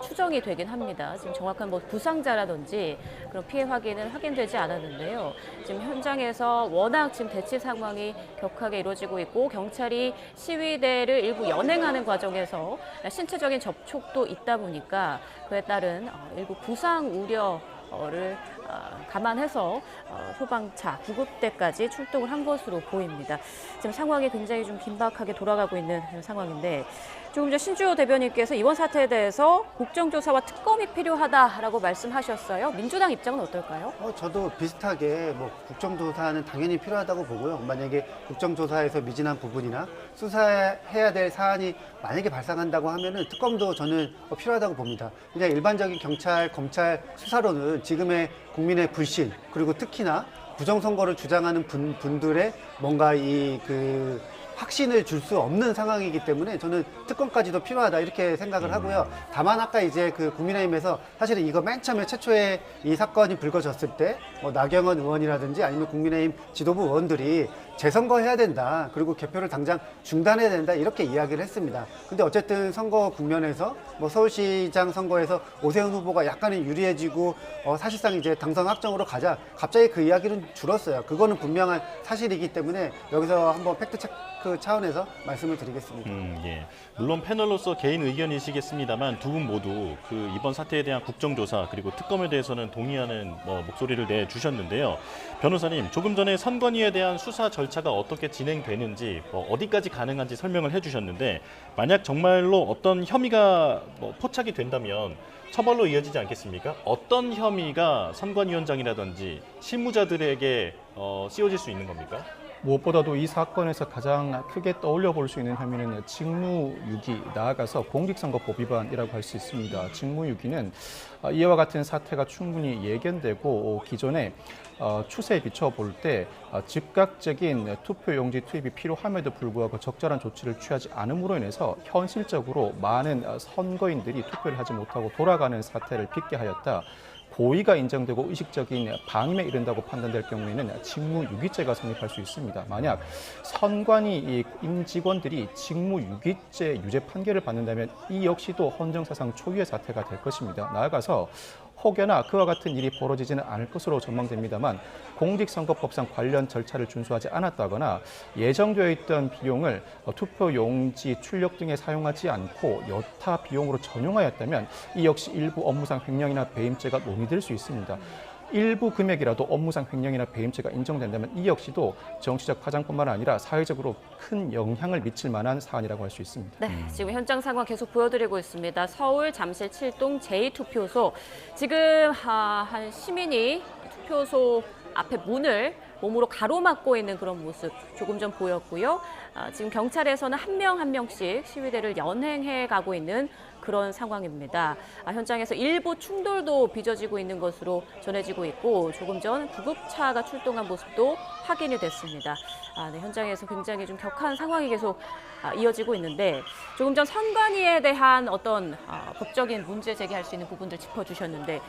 추정이 되긴 합니다. 지금 정확한 뭐 부상자라든지 그런 피해 확인은 확인되지 않았는데요. 지금 현장에서 워낙 지금 대치 상황이 격하게 이루어지고 있고 경찰이 시위대를 일부 연행하는 과정에서 신체적인 접촉도 있다 보니까 그에 따른 일부 부상 우려를 감안해서 소방차, 구급대까지 출동을 한 것으로 보입니다. 지금 상황이 굉장히 좀 긴박하게 돌아가고 있는 상황인데 조금 전 신주호 대변인께서 이번 사태에 대해서 국정조사와 특검이 필요하다라고 말씀하셨어요. 민주당 입장은 어떨까요? 저도 비슷하게 국정조사는 당연히 필요하다고 보고요. 만약에 국정조사에서 미진한 부분이나 수사해야 될 사안이 만약에 발생한다고 하면은 특검도 저는 필요하다고 봅니다. 그냥 일반적인 경찰, 검찰 수사로는 지금의 국민의 불신 그리고 특히나 부정선거를 주장하는 분들의 뭔가 확신을 줄 수 없는 상황이기 때문에 저는 특검까지도 필요하다 이렇게 생각을 하고요. 다만 아까 이제 국민의힘에서 사실은 이거 맨 처음에 최초에 이 사건이 불거졌을 때 나경원 의원이라든지 아니면 국민의힘 지도부 의원들이 재선거해야 된다. 그리고 개표를 당장 중단해야 된다. 이렇게 이야기를 했습니다. 근데 어쨌든 선거 국면에서 서울시장 선거에서 오세훈 후보가 약간은 유리해지고 사실상 이제 당선 확정으로 가자. 갑자기 그 이야기는 줄었어요. 그거는 분명한 사실이기 때문에 여기서 한번 팩트체크 차원에서 말씀을 드리겠습니다. 예. 물론 패널로서 개인 의견이시겠습니다만 두 분 모두 이번 사태에 대한 국정조사 그리고 특검에 대해서는 동의하는 목소리를 내주셨는데요. 변호사님, 조금 전에 선관위에 대한 수사 절차가 어떻게 진행되는지 어디까지 가능한지 설명을 해주셨는데 만약 정말로 어떤 혐의가 포착이 된다면 처벌로 이어지지 않겠습니까? 어떤 혐의가 선관위원장이라든지 실무자들에게 씌워질 수 있는 겁니까? 무엇보다도 이 사건에서 가장 크게 떠올려 볼 수 있는 혐의는 직무유기, 나아가서 공직선거법 위반이라고 할 수 있습니다. 직무유기는 이와 같은 사태가 충분히 예견되고 기존의 추세에 비춰볼 때 즉각적인 투표용지 투입이 필요함에도 불구하고 적절한 조치를 취하지 않음으로 인해서 현실적으로 많은 선거인들이 투표를 하지 못하고 돌아가는 사태를 빚게 하였다. 고의가 인정되고 의식적인 방임에 이른다고 판단될 경우에는 직무유기죄가 성립할 수 있습니다. 만약 선관위 임직원들이 직무유기죄 유죄 판결을 받는다면 이 역시도 헌정사상 초유의 사태가 될 것입니다. 나아가서 혹여나 그와 같은 일이 벌어지지는 않을 것으로 전망됩니다만 공직선거법상 관련 절차를 준수하지 않았다거나 예정되어 있던 비용을 투표용지 출력 등에 사용하지 않고 여타 비용으로 전용하였다면 이 역시 일부 업무상 횡령이나 배임죄가 논의될 수 있습니다. 일부 금액이라도 업무상 횡령이나 배임죄가 인정된다면 이 역시도 정치적 파장뿐만 아니라 사회적으로 큰 영향을 미칠 만한 사안이라고 할 수 있습니다. 네, 지금 현장 상황 계속 보여드리고 있습니다. 서울 잠실 7동 제2투표소. 지금 한 시민이 투표소 앞에 문을 몸으로 가로막고 있는 그런 모습 조금 전 보였고요. 지금 경찰에서는 한 명 한 명씩 시위대를 연행해 가고 있는 그런 상황입니다. 현장에서 일부 충돌도 빚어지고 있는 것으로 전해지고 있고 조금 전 구급차가 출동한 모습도 확인이 됐습니다. 네, 현장에서 굉장히 좀 격한 상황이 계속 이어지고 있는데 조금 전 선관위에 대한 어떤 법적인 문제 제기할 수 있는 부분들 짚어주셨는데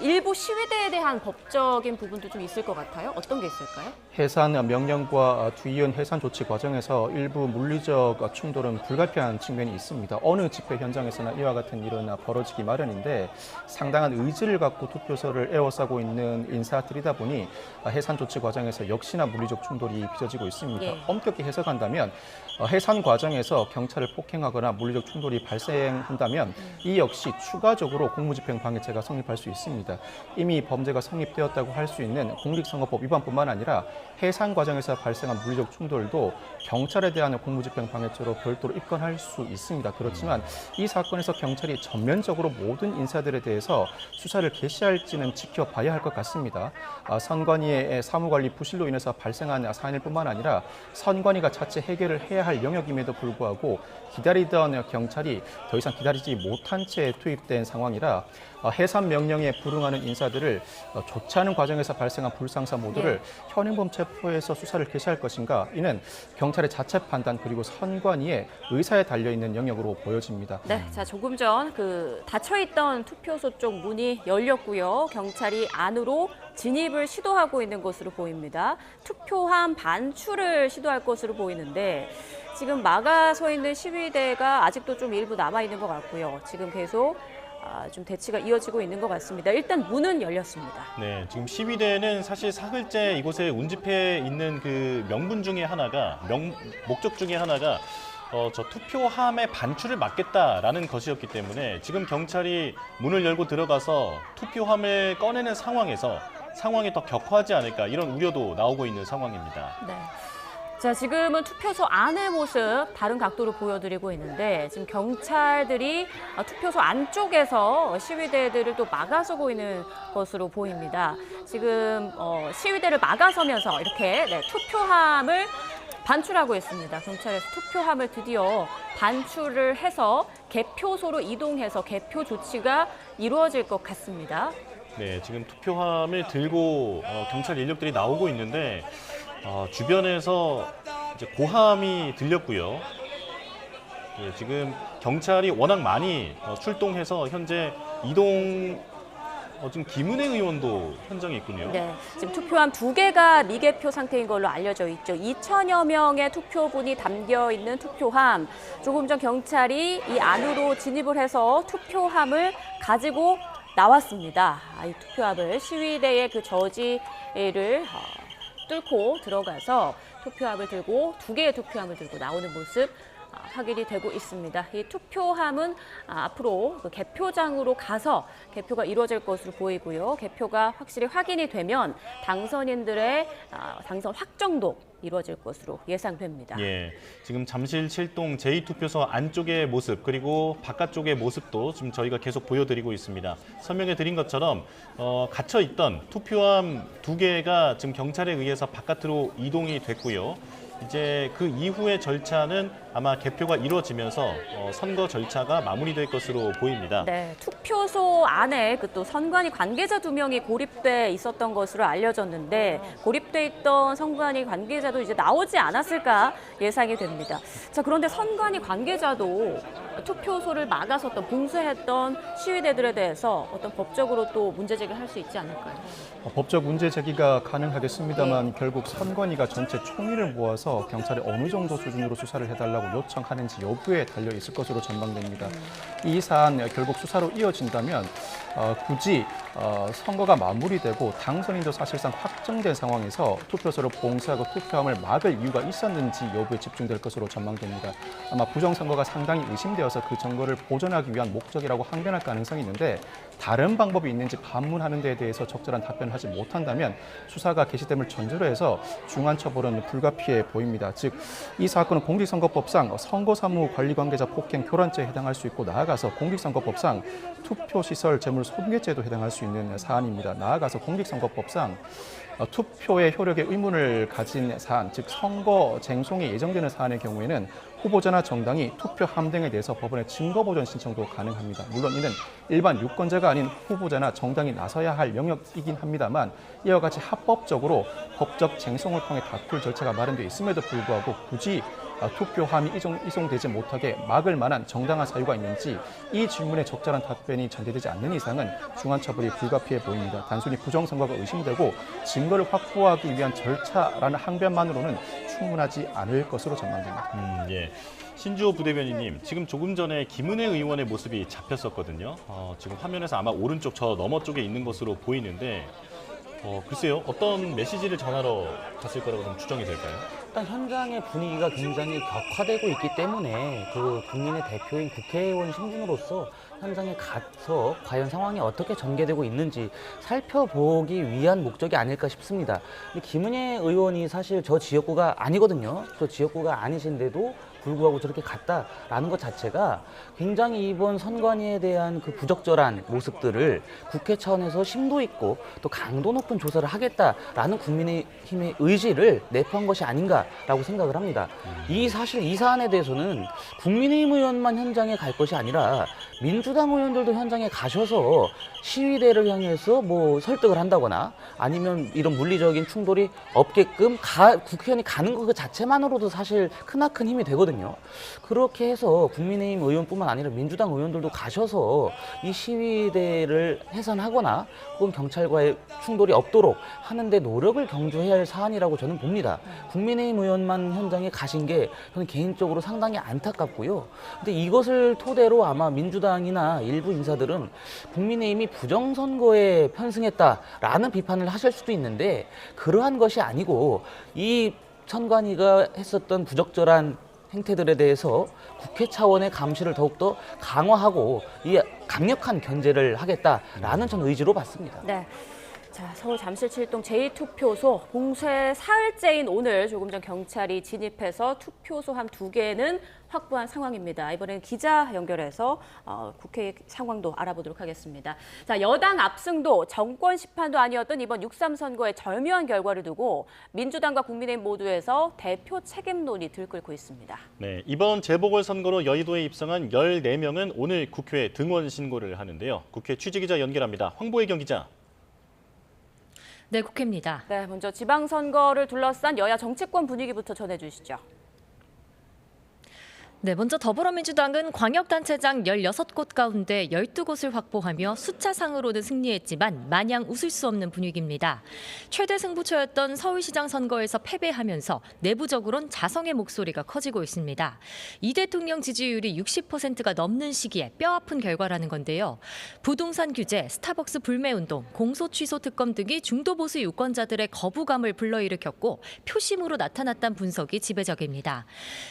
일부 시위대에 대한 법적인 부분도 좀 있을 것 같아요. 어떤 게 있을까요? 해산 명령과 뒤이은 해산 조치 과정에서 일부 물리적 충돌은 불가피한 측면이 있습니다. 어느 집회 현장에서나 이와 같은 일은 벌어지기 마련인데 상당한 의지를 갖고 투표소를 에워싸고 있는 인사들이다 보니 해산 조치 과정에서 역시나 물리적 충돌이 빚어지고 있습니다. 예. 엄격히 해석한다면 해산 과정에서 경찰을 폭행하거나 물리적 충돌이 발생한다면 이 역시 추가적으로 공무집행 방해죄가 성립할 수 있습니다. 이미 범죄가 성립되었다고 할 수 있는 공직선거법 위반뿐만 아니라 해산 과정에서 발생한 물리적 충돌도 경찰에 대한 공무집행 방해죄로 별도로 입건할 수 있습니다. 그렇지만 이 사건에서 경찰이 전면적으로 모든 인사들에 대해서 수사를 개시할지는 지켜봐야 할 것 같습니다. 선관위의 사무관리 부실로 인해서 발생한 사안일 뿐만 아니라 선관위가 자체 해결을 해야 할 영역임에도 불구하고 기다리던 경찰이 더 이상 기다리지 못한 채 투입된 상황이라 해산 명령에 불응하는 인사들을 조치하는 과정에서 발생한 불상사 모두를 현행범 체포해서 수사를 개시할 것인가, 이는 경찰의 자체 판단 그리고 선관위의 의사에 달려있는 영역으로 보여집니다. 네, 자 조금 전 닫혀있던 투표소 쪽 문이 열렸고요. 경찰이 안으로 진입을 시도하고 있는 것으로 보입니다. 투표함 반출을 시도할 것으로 보이는데 지금 막아서 있는 시위대가 아직도 좀 일부 남아있는 것 같고요. 지금 계속 좀 대치가 이어지고 있는 것 같습니다. 일단 문은 열렸습니다. 네, 지금 시위대는 사실 사흘째 이곳에 운집해 있는 그 명분 중에 하나가 목적 중에 하나가 저 투표함의 반출을 막겠다라는 것이었기 때문에 지금 경찰이 문을 열고 들어가서 투표함을 꺼내는 상황에서 상황이 더 격화하지 않을까 이런 우려도 나오고 있는 상황입니다. 네. 자, 지금은 투표소 안의 모습 다른 각도로 보여드리고 있는데 지금 경찰들이 투표소 안쪽에서 시위대들을 또 막아서고 있는 것으로 보입니다. 지금 시위대를 막아서면서 이렇게 투표함을 반출하고 있습니다. 경찰에서 투표함을 드디어 반출을 해서 개표소로 이동해서 개표 조치가 이루어질 것 같습니다. 네, 지금 투표함을 들고 경찰 인력들이 나오고 있는데 주변에서 이제 고함이 들렸고요. 예, 지금 경찰이 워낙 많이 출동해서 현재 지금 김은혜 의원도 현장에 있군요. 네, 지금 투표함 2개가 미개표 상태인 걸로 알려져 있죠. 2천여 명의 투표분이 담겨 있는 투표함. 조금 전 경찰이 이 안으로 진입을 해서 투표함을 가지고 나왔습니다. 이 투표함을 시위대의 그 저지를 뚫고 들어가서 투표함을 들고 2개의 투표함을 들고 나오는 모습 확인이 되고 있습니다. 이 투표함은 앞으로 그 개표장으로 가서 개표가 이루어질 것으로 보이고요. 개표가 확실히 확인이 되면 당선인들의 당선 확정도 이루어질 것으로 예상됩니다. 예, 지금 잠실 7동 제2투표소 안쪽의 모습 그리고 바깥쪽의 모습도 지금 저희가 계속 보여드리고 있습니다. 설명해 드린 것처럼 갇혀 있던 투표함 2개가 지금 경찰에 의해서 바깥으로 이동이 됐고요. 이제 그 이후의 절차는 아마 개표가 이루어지면서 선거 절차가 마무리될 것으로 보입니다. 네, 투표소 안에 그 또 선관위 관계자 2명이 고립돼 있었던 것으로 알려졌는데 고립돼 있던 선관위 관계자도 이제 나오지 않았을까 예상이 됩니다. 자, 그런데 선관위 관계자도 투표소를 막아섰던 봉쇄했던 시위대들에 대해서 어떤 법적으로 또 문제 제기를 할 수 있지 않을까요? 법적 문제 제기가 가능하겠습니다만 결국 선관위가 전체 총의를 모아서 경찰에 어느 정도 수준으로 수사를 해달라고 요청하는지 여부에 달려 있을 것으로 전망됩니다. 이 사안 결국 수사로 이어진다면 굳이 선거가 마무리되고 당선인도 사실상 확정된 상황에서 투표소를 봉쇄하고 투표함을 막을 이유가 있었는지 여부에 집중될 것으로 전망됩니다. 아마 부정선거가 상당히 의심되어서 그 증거를 보존하기 위한 목적이라고 항변할 가능성이 있는데 다른 방법이 있는지 반문하는 데에 대해서 적절한 답변을 하지 못한다면 수사가 개시됨을 전제로 해서 중한 처벌은 불가피해 보입니다. 즉, 이 사건은 공직선거법상 선거사무관리관계자 폭행 교란죄에 해당할 수 있고 나아가서 공직선거법상 투표시설 재물 손괴죄도 해당할 수 있는 사안입니다. 나아가서 공직선거법상 투표의 효력에 의문을 가진 사안, 즉 선거 쟁송이 예정되는 사안의 경우에는 후보자나 정당이 투표함 등에 대해서 법원에 증거보전 신청도 가능합니다. 물론 이는 일반 유권자가 아닌 후보자나 정당이 나서야 할 영역이긴 합니다만 이와 같이 합법적으로 법적 쟁송을 통해 다툴 절차가 마련되어 있음에도 불구하고 굳이 투표함이 이송되지 못하게 막을 만한 정당한 사유가 있는지 이 질문에 적절한 답변이 전제되지 않는 이상은 중한 처벌이 불가피해 보입니다. 단순히 부정선거가 의심되고 증거를 확보하기 위한 절차라는 항변만으로는 충분하지 않을 것으로 전망됩니다. 예. 신주호 부대변인님, 지금 조금 전에 김은혜 의원의 모습이 잡혔었거든요. 지금 화면에서 아마 오른쪽 저 너머 쪽에 있는 것으로 보이는데 글쎄요, 어떤 메시지를 전하러 갔을 거라고 좀 추정이 될까요? 일단 현장의 분위기가 굉장히 격화되고 있기 때문에 그 국민의 대표인 국회의원 신분으로서 현장에 가서 과연 상황이 어떻게 전개되고 있는지 살펴보기 위한 목적이 아닐까 싶습니다. 근데 김은혜 의원이 사실 저 지역구가 아니거든요. 저 지역구가 아니신데도 불구하고 저렇게 갔다라는 것 자체가 굉장히 이번 선관위에 대한 그 부적절한 모습들을 국회 차원에서 심도 있고 또 강도 높은 조사를 하겠다라는 국민의힘의 의지를 내포한 것이 아닌가라고 생각을 합니다. 사실 이 사안에 대해서는 국민의힘 의원만 현장에 갈 것이 아니라 민주당 의원들도 현장에 가셔서 시위대를 향해서 뭐 설득을 한다거나 아니면 이런 물리적인 충돌이 없게끔 국회의원이 가는 것 그 자체만으로도 사실 크나큰 힘이 되거든요. 그렇게 해서 국민의힘 의원뿐만 아니라 민주당 의원들도 가셔서 이 시위대를 해산하거나 혹은 경찰과의 충돌이 없도록 하는데 노력을 경주해야 할 사안이라고 저는 봅니다. 국민의힘 의원만 현장에 가신 게 저는 개인적으로 상당히 안타깝고요. 근데 이것을 토대로 아마 민주당이나 일부 인사들은 국민의힘이 부정선거에 편승했다라는 비판을 하실 수도 있는데 그러한 것이 아니고 이 선관위가 했었던 부적절한 행태들에 대해서 국회 차원의 감시를 더욱더 강화하고 이 강력한 견제를 하겠다라는 전 의지로 봤습니다. 네. 자, 서울 잠실 7동 제2투표소 봉쇄 사흘째인 오늘 조금 전 경찰이 진입해서 투표소 한 2개는 확보한 상황입니다. 이번엔 기자 연결해서 국회 상황도 알아보도록 하겠습니다. 자, 여당 압승도 정권 심판도 아니었던 이번 6.3 선거의 절묘한 결과를 두고 민주당과 국민의힘 모두에서 대표 책임론이 들끓고 있습니다. 네, 이번 재보궐선거로 여의도에 입성한 14명은 오늘 국회에 등원 신고를 하는데요. 국회 취재기자 연결합니다. 황보혜경 기자. 네, 국회입니다. 네, 먼저 지방선거를 둘러싼 여야 정치권 분위기부터 전해주시죠. 네, 먼저 더불어민주당은 광역단체장 16곳 가운데 12곳을 확보하며 숫자상으로는 승리했지만 마냥 웃을 수 없는 분위기입니다. 최대 승부처였던 서울시장 선거에서 패배하면서 내부적으로는 자성의 목소리가 커지고 있습니다. 이 대통령 지지율이 60%가 넘는 시기에 뼈아픈 결과라는 건데요. 부동산 규제, 스타벅스 불매운동, 공소 취소 특검 등이 중도보수 유권자들의 거부감을 불러일으켰고 표심으로 나타났다는 분석이 지배적입니다.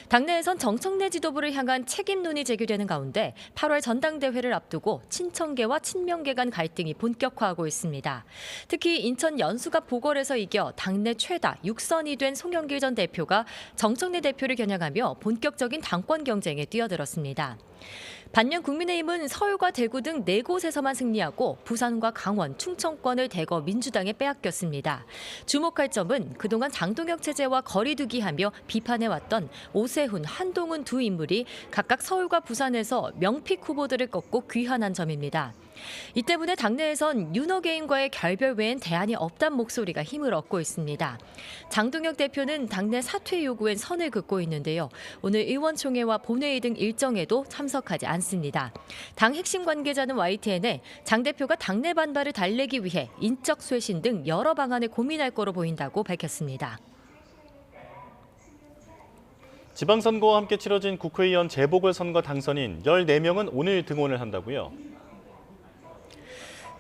당내에선 정청래 지도부를 향한 책임론이 제기되는 가운데 8월 전당대회를 앞두고 친청계와 친명계 간 갈등이 본격화하고 있습니다. 특히 인천 연수갑 보궐에서 이겨 당내 최다 6선이 된 송영길 전 대표가 정청래 대표를 겨냥하며 본격적인 당권 경쟁에 뛰어들었습니다. 반면 국민의힘은 서울과 대구 등 4곳에서만 승리하고 부산과 강원, 충청권을 대거 민주당에 빼앗겼습니다. 주목할 점은 그동안 장동혁 체제와 거리두기하며 비판해왔던 오세훈, 한동훈 두 인물이 각각 서울과 부산에서 명픽 후보들을 꺾고 귀환한 점입니다. 이 때문에 당내에선 윤호개인과의 결별 외엔 대안이 없다는 목소리가 힘을 얻고 있습니다. 장동혁 대표는 당내 사퇴 요구엔 선을 긋고 있는데요. 오늘 의원총회와 본회의 등 일정에도 참석하지 않습니다. 당 핵심 관계자는 YTN에 장 대표가 당내 반발을 달래기 위해 인적 쇄신 등 여러 방안을 고민할 거로 보인다고 밝혔습니다. 지방선거와 함께 치러진 국회의원 재보궐선거 당선인 14명은 오늘 등원을 한다고요?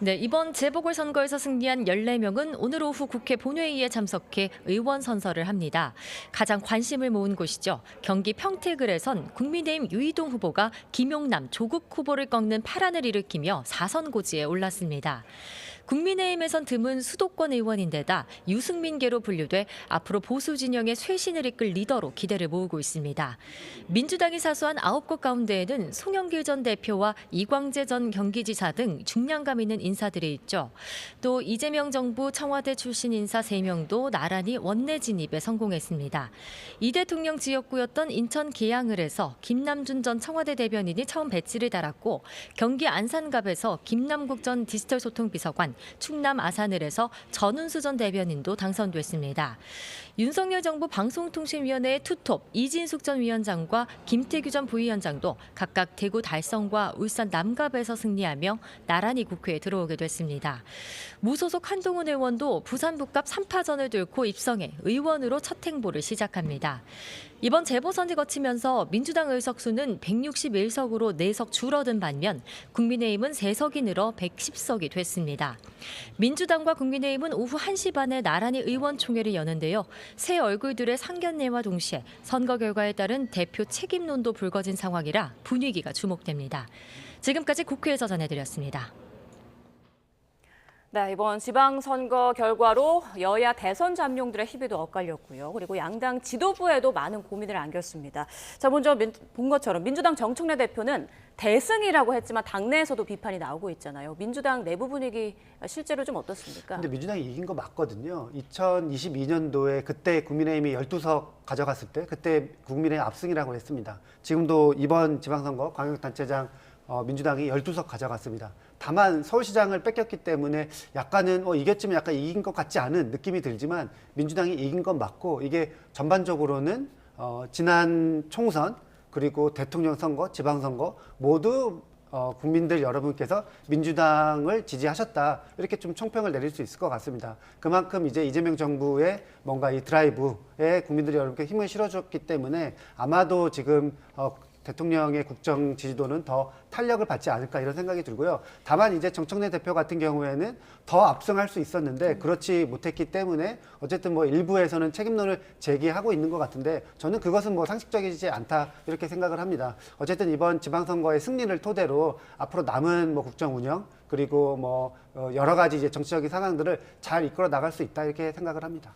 네, 이번 재보궐선거에서 승리한 14명은 오늘 오후 국회 본회의에 참석해 의원 선서를 합니다. 가장 관심을 모은 곳이죠. 경기 평택을에선 국민의힘 유이동 후보가 김용남, 조국 후보를 꺾는 파란을 일으키며 4선 고지에 올랐습니다. 국민의힘에선 드문 수도권 의원인데다 유승민계로 분류돼 앞으로 보수 진영의 쇄신을 이끌 리더로 기대를 모으고 있습니다. 민주당이 사수한 9곳 가운데에는 송영길 전 대표와 이광재 전 경기지사 등 중량감 있는 인사들이 있죠. 또 이재명 정부 청와대 출신 인사 3명도 나란히 원내 진입에 성공했습니다. 이 대통령 지역구였던 인천 계양을에서 김남준 전 청와대 대변인이 처음 배지를 달았고 경기 안산갑에서 김남국 전 디지털 소통 비서관, 충남 아산을에서 전운수 전 대변인도 당선됐습니다. 윤석열 정부 방송통신위원회의 투톱 이진숙 전 위원장과 김태규 전 부위원장도 각각 대구 달성과 울산 남갑에서 승리하며 나란히 국회에 들어오게 됐습니다. 무소속 한동훈 의원도 부산 북갑 3파전을 뚫고 입성해 의원으로 첫 행보를 시작합니다. 이번 재보선을 거치면서 민주당 의석수는 161석으로 4석 줄어든 반면 국민의힘은 3석이 늘어 110석이 됐습니다. 민주당과 국민의힘은 오후 1시 반에 나란히 의원총회를 여는데요. 새 얼굴들의 상견례와 동시에 선거 결과에 따른 대표 책임론도 불거진 상황이라 분위기가 주목됩니다. 지금까지 국회에서 전해드렸습니다. 네, 이번 지방선거 결과로 여야 대선 잠룡들의 희비도 엇갈렸고요. 그리고 양당 지도부에도 많은 고민을 안겼습니다. 자, 먼저 본 것처럼 민주당 정청래 대표는 대승이라고 했지만 당내에서도 비판이 나오고 있잖아요. 민주당 내부 분위기 실제로 좀 어떻습니까? 근데 민주당이 이긴 거 맞거든요. 2022년도에 그때 국민의힘이 12석 가져갔을 때 그때 국민의힘 압승이라고 했습니다. 지금도 이번 지방선거 광역단체장 민주당이 12석 가져갔습니다. 다만 서울시장을 뺏겼기 때문에 약간은 이겼지만 약간 이긴 것 같지 않은 느낌이 들지만 민주당이 이긴 건 맞고 이게 전반적으로는 지난 총선 그리고 대통령 선거, 지방선거 모두 국민들 여러분께서 민주당을 지지하셨다 이렇게 좀 총평을 내릴 수 있을 것 같습니다. 그만큼 이제 이재명 정부의 뭔가 이 드라이브에 국민들이 여러분께 힘을 실어줬기 때문에 아마도 지금 대통령의 국정 지지도는 더 탄력을 받지 않을까 이런 생각이 들고요. 다만 이제 정청래 대표 같은 경우에는 더 압승할 수 있었는데 그렇지 못했기 때문에 어쨌든 뭐 일부에서는 책임론을 제기하고 있는 것 같은데 저는 그것은 뭐 상식적이지 않다 이렇게 생각을 합니다. 어쨌든 이번 지방선거의 승리를 토대로 앞으로 남은 뭐 국정 운영 그리고 뭐 여러 가지 이제 정치적인 상황들을 잘 이끌어 나갈 수 있다 이렇게 생각을 합니다.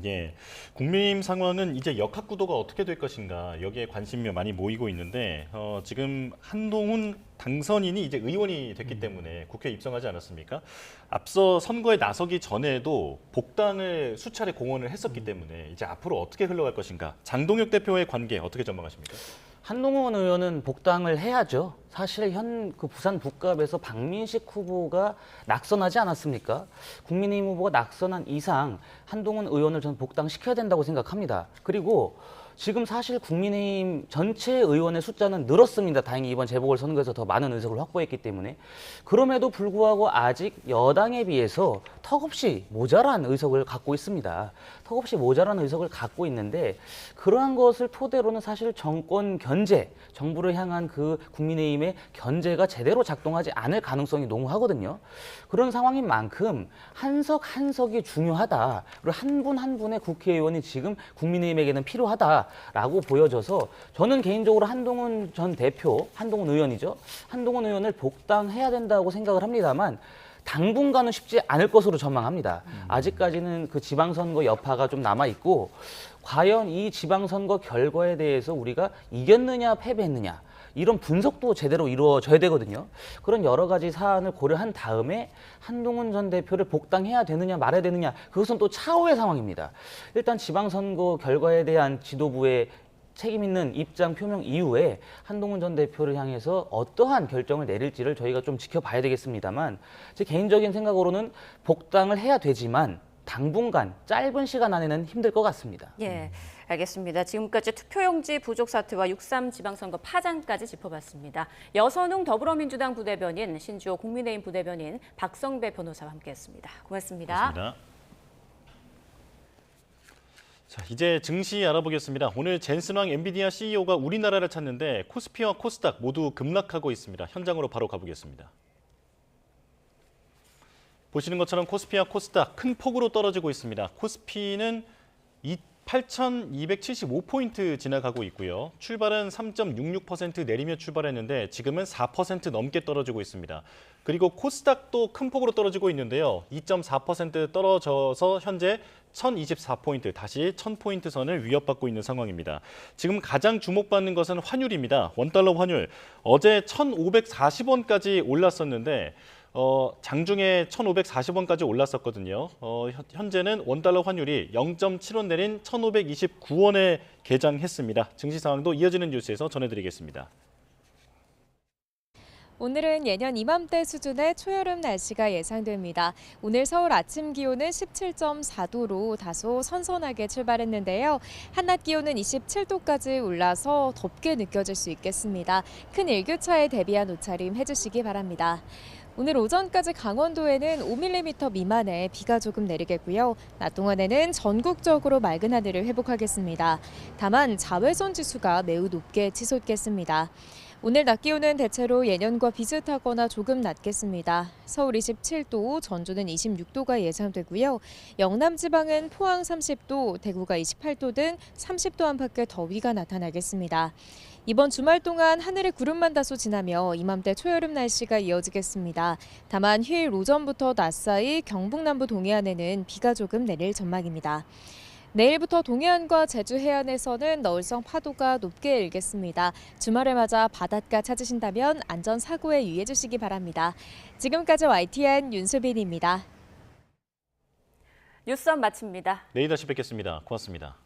예. 국민의힘 상황은 이제 역학 구도가 어떻게 될 것인가 여기에 관심이 많이 모이고 있는데 지금 한동훈 당선인이 이제 의원이 됐기 때문에 국회에 입성하지 않았습니까? 앞서 선거에 나서기 전에도 복당을 수차례 공언을 했었기 때문에 이제 앞으로 어떻게 흘러갈 것인가? 장동혁 대표의 관계 어떻게 전망하십니까? 한동훈 의원은 복당을 해야죠. 사실 그 부산 북갑에서 박민식 후보가 낙선하지 않았습니까? 국민의힘 후보가 낙선한 이상 한동훈 의원을 저는 복당시켜야 된다고 생각합니다. 그리고 지금 사실 국민의힘 전체 의원의 숫자는 늘었습니다. 다행히 이번 재보궐선거에서 더 많은 의석을 확보했기 때문에. 그럼에도 불구하고 아직 여당에 비해서 턱없이 모자란 의석을 갖고 있습니다. 턱없이 모자란 의석을 갖고 있는데 그러한 것을 토대로는 사실 정권 견제, 정부를 향한 그 국민의힘의 견제가 제대로 작동하지 않을 가능성이 농후하거든요. 그런 상황인 만큼 한 석 한 석이 중요하다. 그리고 한 분 한 분의 국회의원이 지금 국민의힘에게는 필요하다라고 보여져서 저는 개인적으로 한동훈 전 대표, 한동훈 의원이죠. 한동훈 의원을 복당해야 된다고 생각을 합니다만 당분간은 쉽지 않을 것으로 전망합니다. 아직까지는 그 지방선거 여파가 좀 남아있고 과연 이 지방선거 결과에 대해서 우리가 이겼느냐 패배했느냐 이런 분석도 제대로 이루어져야 되거든요. 그런 여러 가지 사안을 고려한 다음에 한동훈 전 대표를 복당해야 되느냐 말아야 되느냐 그것은 또 차후의 상황입니다. 일단 지방선거 결과에 대한 지도부의 책임 있는 입장 표명 이후에 한동훈 전 대표를 향해서 어떠한 결정을 내릴지를 저희가 좀 지켜봐야 되겠습니다만 제 개인적인 생각으로는 복당을 해야 되지만 당분간 짧은 시간 안에는 힘들 것 같습니다. 예, 알겠습니다. 지금까지 투표용지 부족 사태와 6.3 지방선거 파장까지 짚어봤습니다. 여선웅 더불어민주당 부대변인, 신주호 국민의힘 부대변인, 박성배 변호사와 함께했습니다. 고맙습니다. 고맙습니다. 자, 이제 증시 알아보겠습니다. 오늘 젠슨왕 엔비디아 CEO가 우리나라를 찾는데 코스피와 코스닥 모두 급락하고 있습니다. 현장으로 바로 가보겠습니다. 보시는 것처럼 코스피와 코스닥 큰 폭으로 떨어지고 있습니다. 코스피는 8,275포인트 지나가고 있고요. 출발은 3.66% 내리며 출발했는데 지금은 4% 넘게 떨어지고 있습니다. 그리고 코스닥도 큰 폭으로 떨어지고 있는데요. 2.4% 떨어져서 현재 1,024포인트, 다시 1,000포인트 선을 위협받고 있는 상황입니다. 지금 가장 주목받는 것은 환율입니다. 원달러 환율. 어제 1,540원까지 올랐었는데 장중에 1,540원까지 올랐었거든요. 현재는 원달러 환율이 0.7원 내린 1,529원에 개장했습니다. 증시 상황도 이어지는 뉴스에서 전해드리겠습니다. 오늘은 예년 이맘때 수준의 초여름 날씨가 예상됩니다. 오늘 서울 아침 기온은 17.4도로 다소 선선하게 출발했는데요. 한낮 기온은 27도까지 올라서 덥게 느껴질 수 있겠습니다. 큰 일교차에 대비한 옷차림 해주시기 바랍니다. 오늘 오전까지 강원도에는 5mm 미만의 비가 조금 내리겠고요. 낮 동안에는 전국적으로 맑은 하늘을 회복하겠습니다. 다만 자외선 지수가 매우 높게 치솟겠습니다. 오늘 낮 기온은 대체로 예년과 비슷하거나 조금 낮겠습니다. 서울 27도, 전주는 26도가 예상되고요. 영남 지방은 포항 30도, 대구가 28도 등 30도 안팎의 더위가 나타나겠습니다. 이번 주말 동안 하늘에 구름만 다소 지나며 이맘때 초여름 날씨가 이어지겠습니다. 다만 휴일 오전부터 낮 사이 경북 남부 동해안에는 비가 조금 내릴 전망입니다. 내일부터 동해안과 제주 해안에서는 너울성 파도가 높게 일겠습니다. 주말을 맞아 바닷가 찾으신다면 안전사고에 유의해 주시기 바랍니다. 지금까지 YTN 윤수빈입니다. 뉴스업 마칩니다. 내일 다시 뵙겠습니다. 고맙습니다.